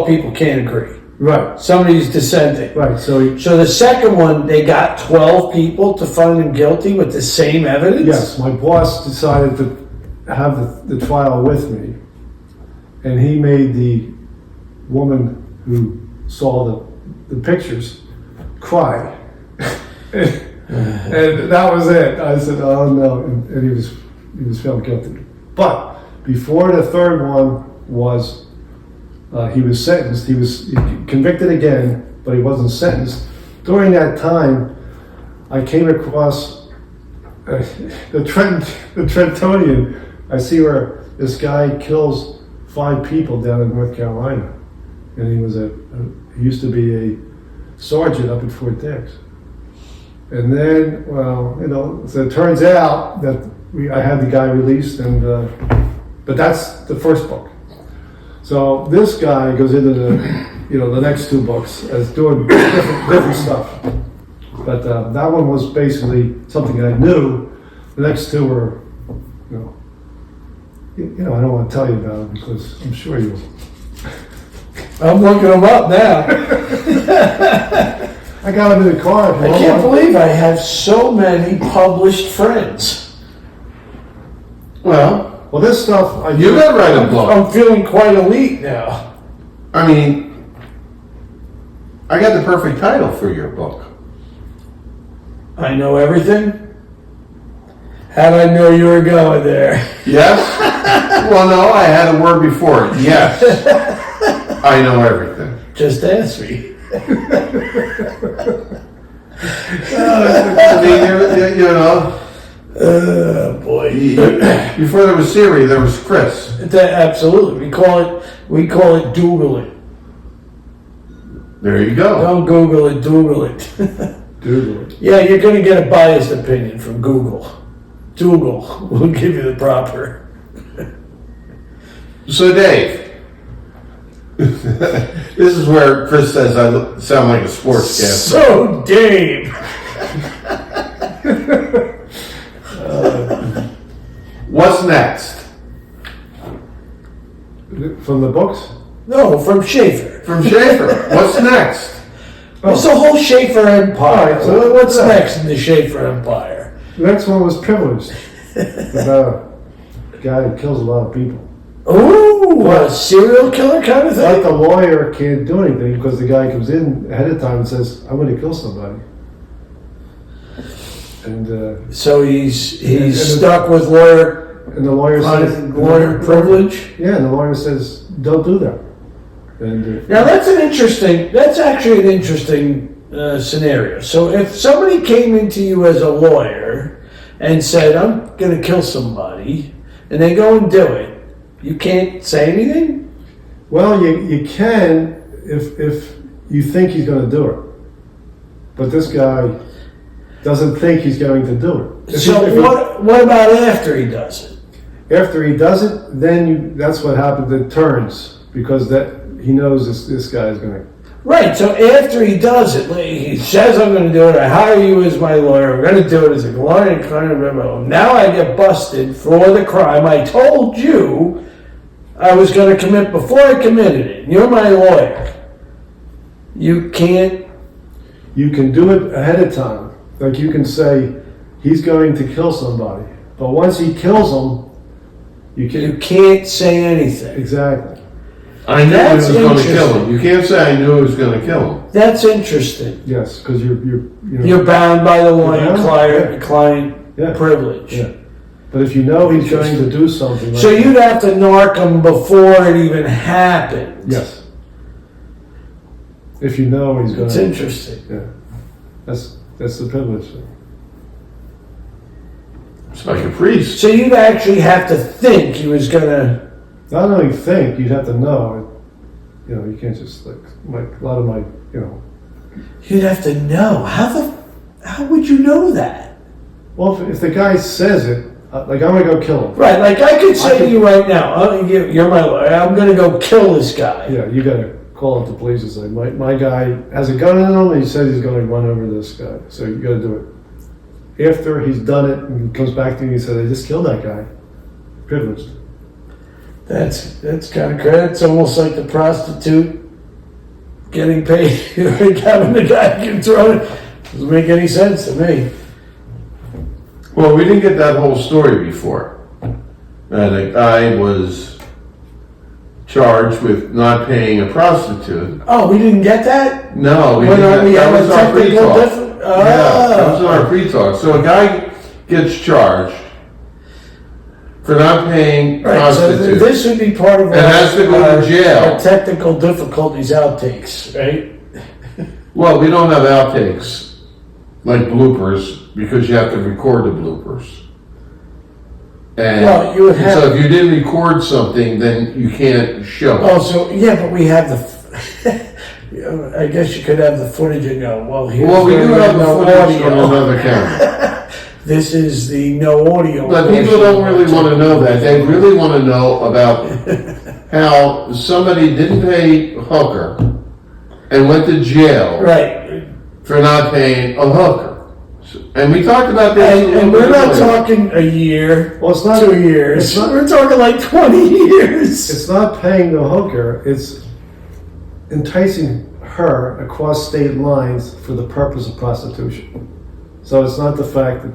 people can't agree. right, Somebody's dissenting. right. So So the second one, they got 12 people to find him guilty with the same evidence? yes, my boss decided to have the trial with me, and he made the woman who saw the pictures cry. And that was it. I said, "Oh no!" And he was found guilty. But before the third one was, he was sentenced. He was convicted again, but he wasn't sentenced. During that time, I came across the Trentonian. I see where this guy kills 5 people down in North Carolina, and he used to be a sergeant up at Fort Dix. And then, well, you know, so it turns out that I had the guy released, and but that's the first book. So this guy goes into the next 2 books as doing different stuff. But that one was basically something I knew. The next 2 were, I don't want to tell you about it because I'm sure you will. I'm looking them up now. I got them in the car. I can't believe I have so many published friends. Well, this stuff you gotta write a book. I'm feeling quite elite now. I mean, I got the perfect title for your book. I know everything. How'd I know you were going there? Yes? Well, no, I had a word before it. Yes. I know everything. Just ask me. I mean, Boy. before there was Siri, there was Chris. Absolutely. We call it Doogling. There you go. Don't Google it, Google it. Dude. Yeah, you're going to get a biased opinion from Google. Google will give you the proper. So, Dave, this is where Chris says I sound like a sportscaster. So, Dave. What's next? From the books? No, from Schaefer. From Schaefer. What's next? It's the whole Schaefer Empire. All right, so What's next in the Schaefer Empire? The next one was Privileged. About a guy who kills a lot of people. Ooh, a serial killer kind of But thing? the lawyer can't do anything because the guy comes in ahead of time and says, I'm going to kill somebody. And So he's and stuck with lawyer the lawyer says, privilege? yeah, and the lawyer says, don't do that. And Now that's actually an interesting scenario. So if somebody came into you as a lawyer and said, I'm going to kill somebody, and they go and do it, you can't say anything? well, you can if you think he's going to do it. But this guy, doesn't think he's going to do it. So what about after he does it? After he does it, then that's what happens. It turns because that he knows this guy is going to. Right, so after he does it, he says, I'm going to do it, I hire you as my lawyer, I'm going to do it as a client. Now I get busted for the crime I told you I was going to commit before I committed it. You're my lawyer. You can't. You can do it ahead of time. Like you can say, he's going to kill somebody. But once he kills him, you can't say anything. Exactly. I knew he was going to kill him. You can't say I knew he was going to kill him. That's interesting. Yes, because you're bound by the client privilege. Yeah. But if you know he's going to do something like so you'd have to narc him before it even happens. Yes. If you know he's going to. It's interesting. Yeah. That's the privilege thing. It's like a priest. So you'd actually have to think he was going to. Not only think, you'd have to know. You know, you can't just like a lot of my, You'd have to know. How would you know that? Well, if the guy says it, like I'm gonna go kill him. Right, like I could say to you right now, you're my lawyer, I'm gonna go kill this guy. Yeah, you gotta call up the police and say, my guy has a gun in him and he said he's gonna run over this guy. So you gotta do it. After he's done it and he comes back to me and says, I just killed that guy. Privileged. That's kind of crazy. It's almost like the prostitute getting paid, having the guy get thrown. Doesn't make any sense to me. Well, we didn't get that whole story before. A guy was charged with not paying a prostitute. Oh, we didn't get that? No, we didn't. That was our pre-talk. Oh. Yeah, that was our pre-talk. So a guy gets charged for not paying prostitutes. So this would be part of has to go to jail. Our technical difficulties outtakes, right? Well, we don't have outtakes like bloopers because you have to record the bloopers. And well, you would have. So if you didn't record something, then you can't show it. Oh, so yeah, but we have the. I guess you could have the footage and go, well, here's we do have the footage audio. on another camera. This is the no audio. But people don't really want to know that. They really want to know about how somebody didn't pay hooker and went to jail for not paying a hooker. And we talked about this. And we're not talking a year, well, it's not 2 years. We're talking like 20 years. It's not paying the hooker. It's enticing her across state lines for the purpose of prostitution. So it's not the fact that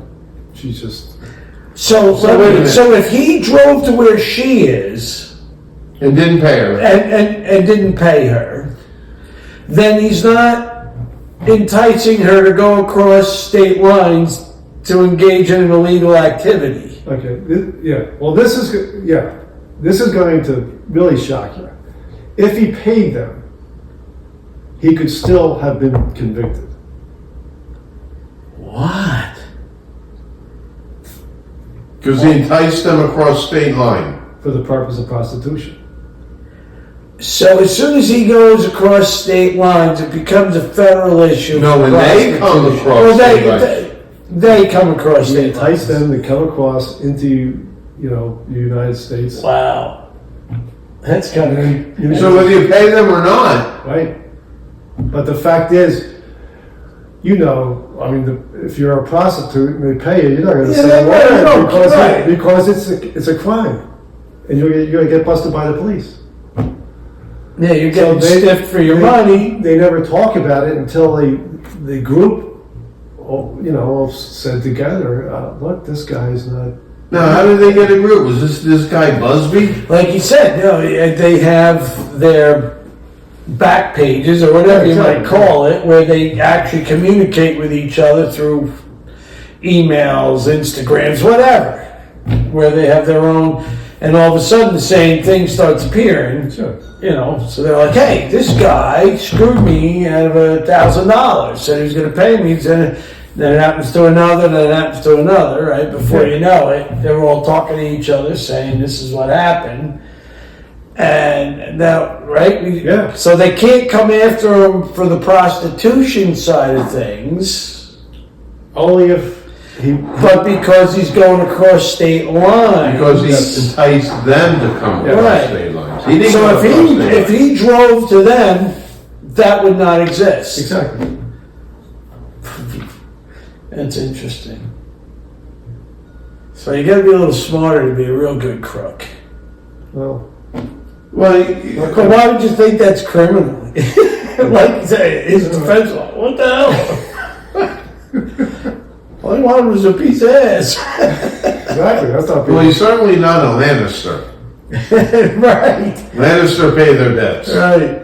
she's just. So if he drove to where she is and didn't pay her and didn't pay her, then he's not enticing her to go across state lines to engage in an illegal activity. Okay. Well, this is going to really shock you. If he paid them, he could still have been convicted. What? Because he enticed them across state line. For the purpose of prostitution. So as soon as he goes across state lines, it becomes a federal issue. No, when they come across state lines. They come across He state lines. enticed them to come across into, the United States. Wow. That's kind of... So whether you pay them or not. Right? But the fact is, if you're a prostitute and they pay you, you're not going to say a word because it's a crime, and you're going to get busted by the police. Yeah, you're getting stiffed for your money. They never talk about it until the group, all said together, look, this guy's not. Now, how did they get a group? Was this guy Busby? Like you said, they have their back pages or whatever you might call it, where they actually communicate with each other through emails, Instagrams, whatever, where they have their own, and all of a sudden the same thing starts appearing. Sure. So they're like, hey, this guy screwed me out of $1,000, said he was going to pay me, then it happens to another, right? Before you know it, they're all talking to each other saying this is what happened. And now, right? So they can't come after him for the prostitution side of things. Only if he. But because he's going across state lines. Because he enticed them to come across Right. state lines. He didn't So go if across he state if he drove to them, that would not exist. Exactly. That's interesting. So you got to be a little smarter to be a real good crook. Well, Well, But why would you think that's criminal? Like say, his defense law. What the hell? All he wanted was a piece of ass. exactly. That's not. well, he's certainly not a Lannister. Right. Lannister pay their debts. Right.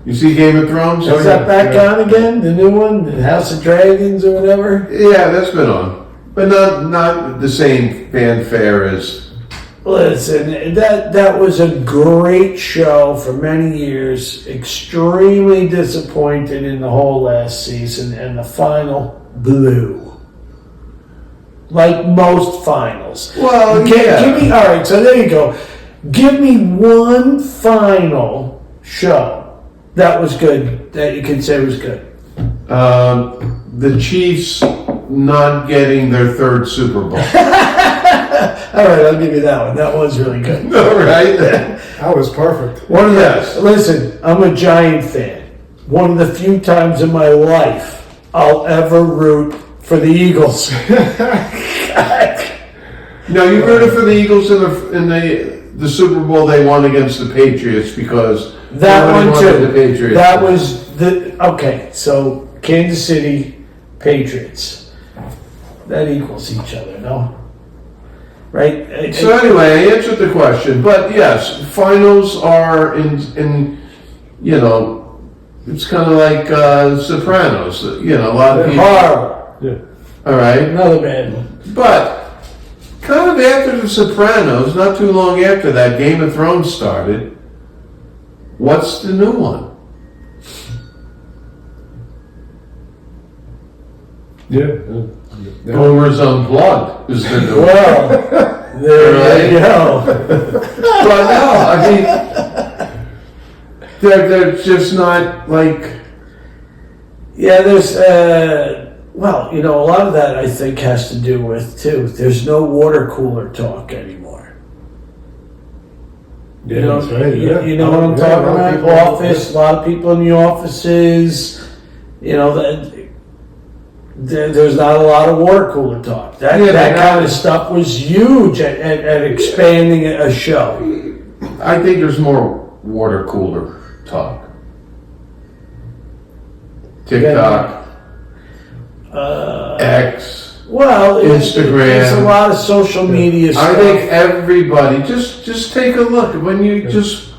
You see Game of Thrones? Is that back on again? The new one, the House of Dragons or whatever. Yeah, that's been on, but not the same fanfare as. Listen, that was a great show for many years. Extremely disappointed in the whole last season, and the final blew. Like most finals. Well, Give yeah. me all right. So there you go. Give me one final show that was good that you can say was good. The Chiefs not getting their third Super Bowl. All right, I'll give you that one. That was really good. All right. That was perfect. One of the, Yes. Listen, I'm a Giant fan. One of the few times in my life I'll ever root for the Eagles. No, you rooted for the Eagles in the Super Bowl they won against the Patriots because That nobody one wanted too. The Patriots. That was okay. So Kansas City Patriots. That equals each other, no? Right? So anyway, I answered the question, but yes, finals are in you know, it's kind of like Sopranos. You know, a lot of people. Horrible. Yeah. All right, Another bad one. but kind of after the Sopranos, not too long after that, Game of Thrones started. What's the new one? Yeah. Boomer's Unplugged is the new one. Well, there you go. But no, I mean, they're just not like. Yeah, there's, well, you know, a lot of that I think has to do with, too, there's no water cooler talk anymore. Yeah, You know, that's right. you know what I'm Yeah, talking a lot of about? people- Office, a lot of people in the offices, you know, there's not a lot of water cooler talk. That Yeah, that but kind now- of stuff was huge at expanding a show. I think there's more water cooler talk. TikTok, X. Well, Instagram. There's a lot of social media I stuff. think everybody just take a look when you just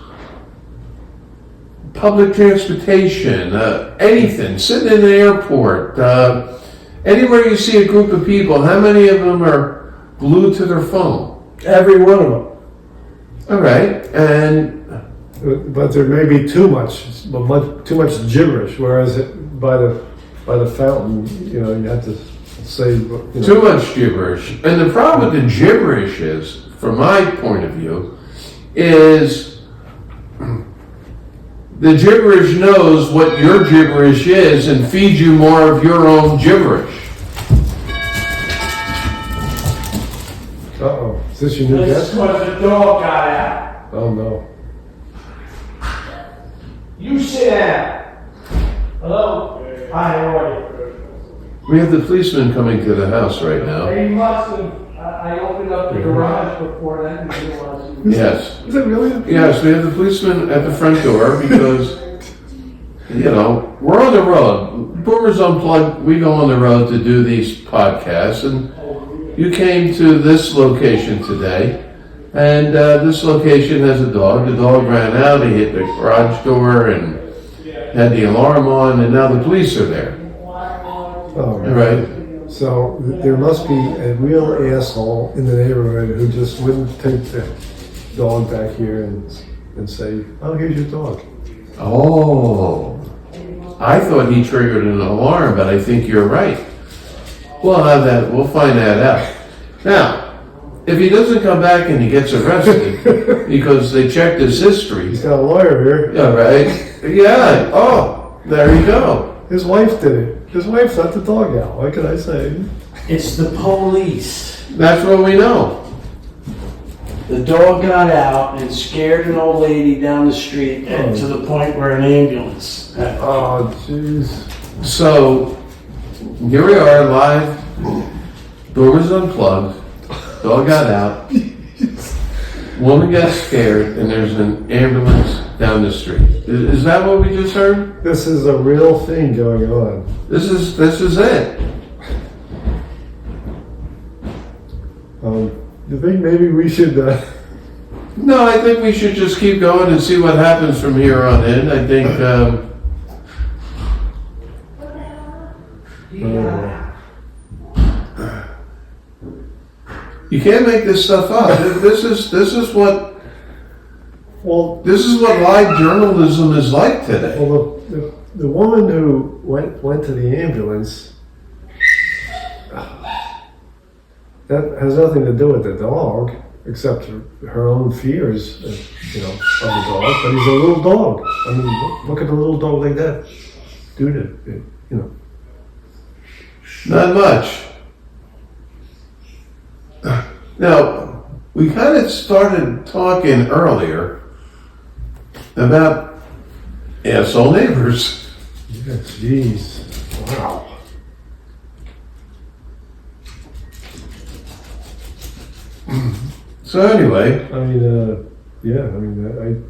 public transportation, anything, sitting in an airport, anywhere you see a group of people. How many of them are glued to their phone? Every one of them. All right, and But there may be too much gibberish. Whereas by the fountain, you know, you have to say, you know, too much gibberish. And the problem with the gibberish is, from my point of view, is the gibberish knows what your gibberish is and feeds you more of your own gibberish. Uh-oh, is this your new This guest? is what the dog got out. Oh no. You sit down. Hello? Hi, how are you? We have the policeman coming to the house right now. He must have, I opened up the garage before that and realized. Yes. Is it really? Yes, we have the policeman at the front door because, you know, we're on the road. Boomer's Unplugged, we go on the road to do these podcasts, and you came to this location today, and this location has a dog. The dog ran out, he hit the garage door and had the alarm on, and now the police are there. Oh, All right. So there must be a real asshole in the neighborhood who just wouldn't take the dog back here and say, "Oh, here's your dog." Oh, I thought he triggered an alarm, but I think you're right. We'll have that. We'll find that out. Now, if he doesn't come back and he gets arrested because they checked his history, He's got a lawyer here. yeah, right? Yeah. Oh, there you go. His wife did it. His wife let the dog out. What can I say? It's the police. That's what we know. The dog got out and scared an old lady down the street and to the point where an ambulance had to Oh, jeez. So, here we are live. Boomer's Unplugged. Dog got out. Woman got scared, and there's an ambulance down the street. Is that what we just heard? This is a real thing going on. This is it. You think maybe we should? No, I think we should just keep going and see what happens from here on in. I think. You can't make this stuff up. This is what live journalism is like today. Well, the woman who went to the ambulance, that has nothing to do with the dog, except her own fears, of the dog. But he's a little dog. I mean, what could a little dog like that do to, Not much. Now, we kind of started talking earlier about asshole neighbors. Yeah, jeez. Wow. So anyway, I mean,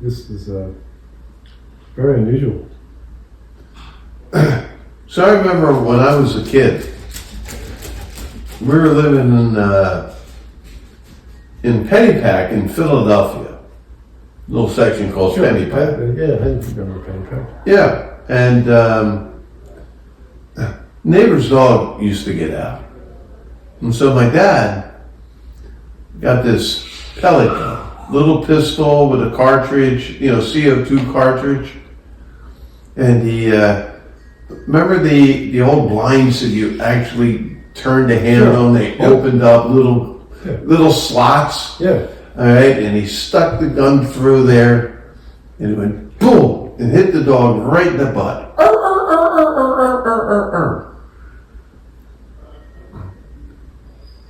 this is very unusual. so I remember when I was a kid, we were living in Pennypack in Philadelphia. A little section called Pennypack. Yeah, I remember Pennypack. Yeah, and neighbor's dog used to get out. And so my dad got this pellet gun, little pistol with a cartridge, CO2 cartridge. And he, remember the old blinds that you actually turned the handle and they opened up little slots? Yeah. All right, and he stuck the gun through there and it went boom and hit the dog right in the butt.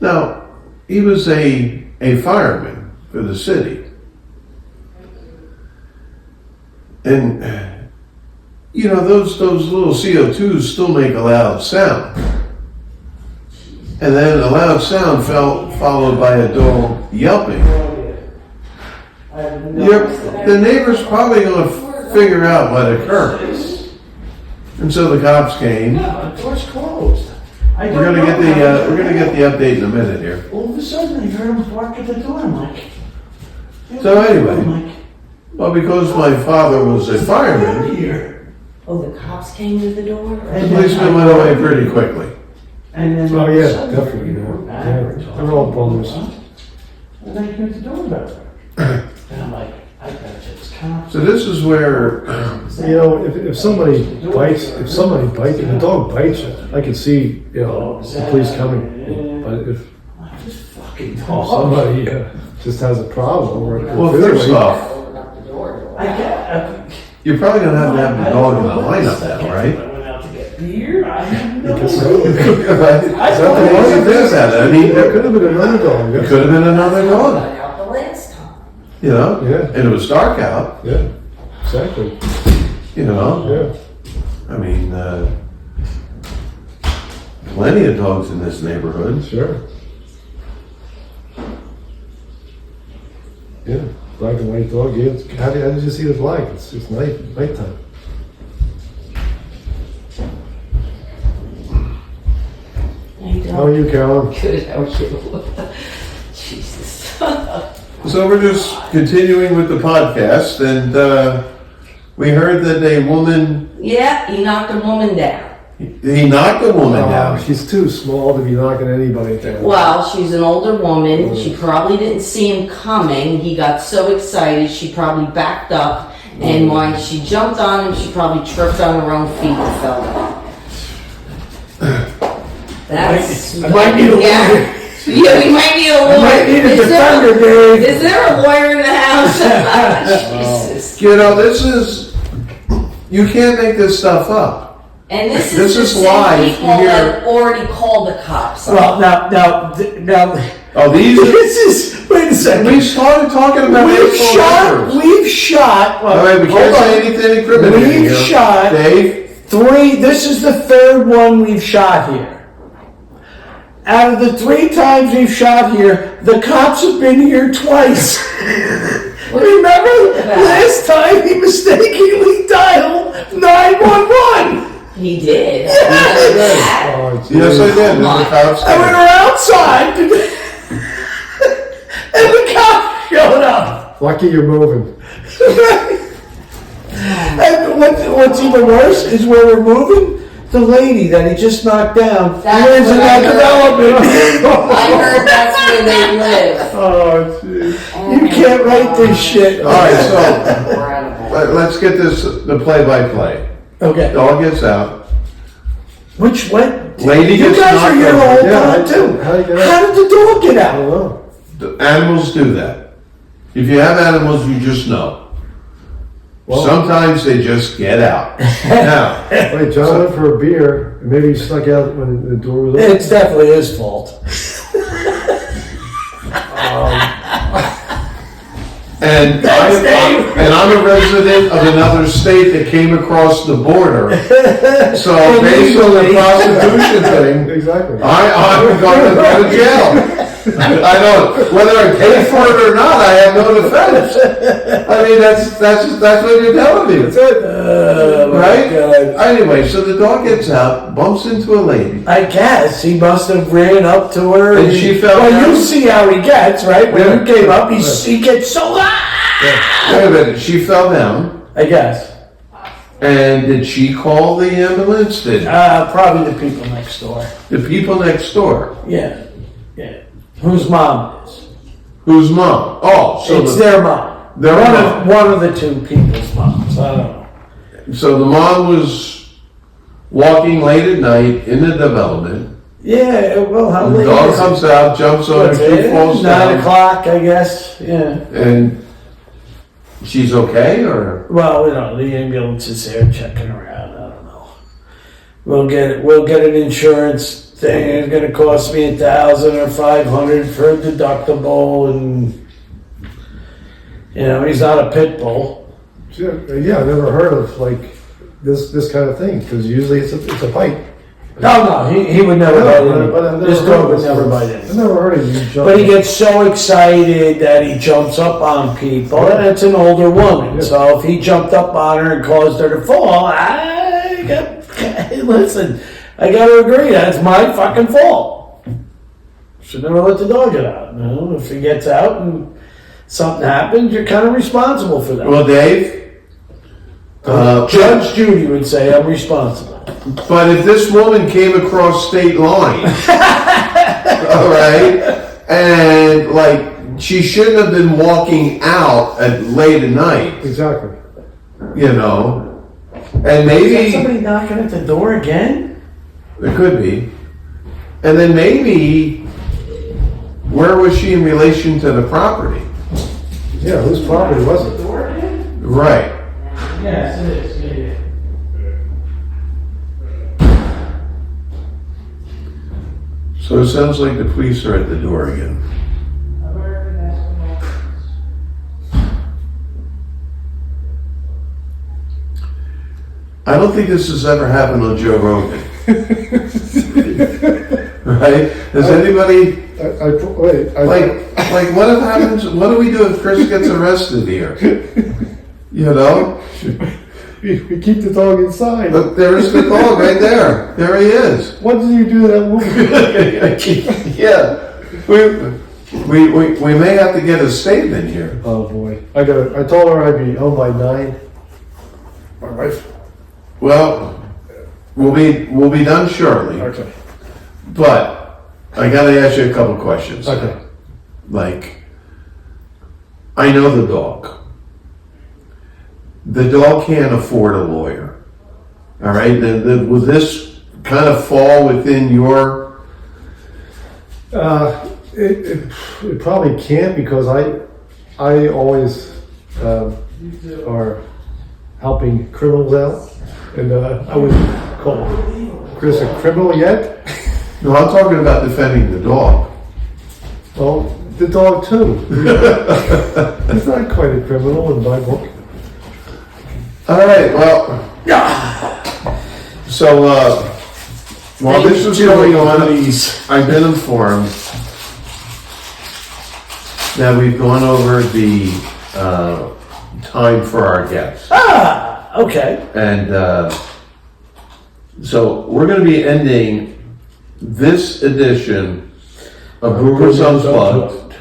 Now, he was a fireman for the city. And, those little CO2s still make a loud sound. And then a loud sound followed by a dog yelping. The neighbor's probably going to figure out what occurred. And so the cops came. No, the door's closed. We're gonna get the update in a minute here. All of a sudden, I heard him bark at the door. I'm like, So anyway, well, because my father was a fireman, here. Oh, the cops came to the door? the policeman went away pretty quickly. And then Oh all of a yeah, sudden, definitely. we were Yeah. back, Yeah. we're talking. They're all bummers. And I hear the doorbell. And I'm like, I gotta check this cops. So this is where If somebody bites, if the dog bites you, I can see, the police coming. But if Like, this fucking dog. somebody just has a problem, or well, first off, Open up the door. I you're probably gonna have to have the dog in the lineup now, right? I went out to get beer. I have no Because idea. it Is that the one that does that? I mean, could have been another dog. it could have been another dog, Got out the last time. Yeah. and it was dark out, Yeah, exactly. Yeah. I mean, plenty of dogs in this neighborhood. Sure. Yeah, black and white dog. Yeah. How did you see the black? It's just nighttime. How are you, Carolyn? Good, how are you? Jesus. So we're just continuing with the podcast, and we heard that a woman, Yeah, he knocked a woman down. he knocked a woman down. She's too small to be knocking anybody down. Well, she's an older woman. She probably didn't see him coming. He got so excited, she probably backed up. And when she jumped on him, she probably tripped on her own feet and fell down. That's... I might need a lawyer. Yeah, we might need a lawyer. might need a defender, Dave. Is there a lawyer in the house? Jesus. This is, you can't make this stuff up. And this This is the is live same people here. that already called the cops. Well, now, Oh, these. this is, wait a second. We started talking about We've shot, All right, we can't say anything incriminating We've here. shot Dave. 3, this is the 3rd one we've shot here. Out of the 3 times we've shot here, the cops have been here twice. Remember, last time he mistakenly dialed 911. He did. Oh, geez. Yes, I did. Come on. The cops And we came. were outside, and the cop showed up. Lucky you're moving. And what's even worse is where we're moving, the lady that he just knocked down That's lives in what that I heard. development. I heard that's where they live. Oh, jeez. You can't write this shit. All right, so Incredible. let's get this the play-by-play. Okay. Dog gets out. Which went? Lady You gets guys knocked were here the over. whole Yeah, time too. how'd he get out? How did the dog get I out? don't know. The animals do that. If you have animals, you just know. Well- Sometimes they just get out. Now, Wait, John went for a beer, and maybe he snuck out when the door was open. It's definitely his fault. and I'm a resident of another state that came across the border. So based on the prostitution thing, Exactly. I'm going to go to jail. I know whether I pay for it or not. I have no defense. I mean, that's what you're telling me, That's it. Oh, my right? God. Anyway, so the dog gets out, bumps into a lady. I guess he must have ran up to her, And she fell Well, down? you see how he gets, right? When Yeah. you came up, he gets so. Wait a minute, she fell down, I guess. and did she call the ambulance? Did Probably the people next door. the people next door? Yeah, yeah. Whose mom it is? Whose mom? Oh, so It's the, their mom. Their mom. One of the 2 people's moms. I don't know. so the mom was walking late at night in the development. Yeah. Well, how The late dog is comes it? out, jumps on her, What's she it? falls 9 down, o'clock, I guess. Yeah. and she's okay, or Well, the ambulance is there checking her out. I don't know. We'll get an insurance thing. It's going to cost me $1,000 or $500 for a deductible, and he's not a pit bull. Yeah, I never heard of like this kind of thing because usually it's a fight. No, he would never bite But I've in. never This heard dog of would this never one. bite in. I've never heard of you jump. But he gets so excited that he jumps up on people, and it's an older woman. Yeah. So if he jumped up on her and caused her to fall, listen, I got to agree, that's my fucking fault. Should never let the dog get out. If he gets out and something happens, you're kind of responsible for that. well, Dave. Judge Judy would say I'm responsible. But if this woman came across state line, all right, and like she shouldn't have been walking out at late at night, Exactly. and Is that maybe somebody knocking at the door again? it could be, and then maybe where was she in relation to the property? Yeah, whose property was it? Door again? Right. Yes, it is. Yeah. So it sounds like the police are at the door again. I don't think this has ever happened on Joe Rogan. Right? Has anybody like what if happens? What do we do if Chris gets arrested here? You know? We keep the dog inside. Look, there's the dog right there. There he is. What did you do to that woman? Yeah. We may have to get a statement here. Oh boy. I told her I'd be home by 9. My wife. Well, we'll be done shortly. Okay. But I gotta ask you a couple questions. Okay. Like, I know the dog. The dog can't afford a lawyer. All right? Will this kind of fall within your... It probably can't because I always are helping criminals out, and I would Cool. Chris, a criminal yet? No, I'm talking about defending the dog. Well, the dog too. He's not quite a criminal in my book. All right, well, so while this was going on, I've been informed that we've gone over the time for our guests. Okay. And so we're going to be ending this edition of Boomber's Unplugged.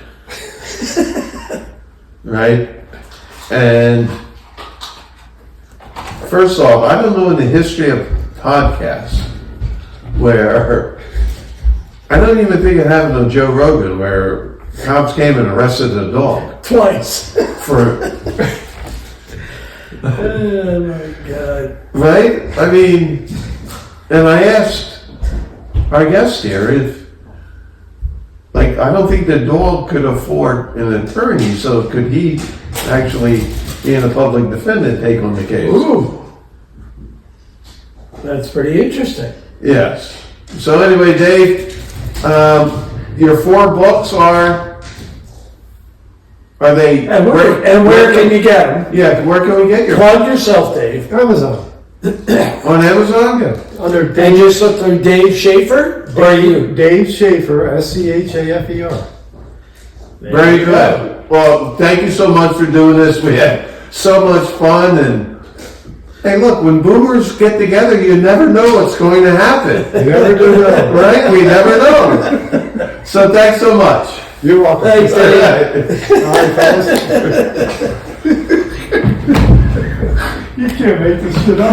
Right? And first off, I don't know in the history of podcasts where I don't even think it happened on Joe Rogan where cops came and arrested a dog Twice. for Oh my God. right? I mean, and I asked our guest here if, like, I don't think the dog could afford an attorney, so could he actually, being a public defendant, take on the case? Ooh. That's pretty interesting. Yes. So anyway, Dave, your 4 books are they? And where can you get them? Yeah, where can we get your Plug yourself, Dave. Amazon. on Amazon? Yeah. Under And Dave, just look through Dave Schaefer or you. Dave Schaefer, SCHAFER. Very good. Well, thank you so much for doing this. We had so much fun, and hey, look, when boomers get together, you never know what's going to happen. You never do know. Right? We never know. So thanks so much. You're welcome. Thanks, Dave. All right, fellas. You can't make this shit up.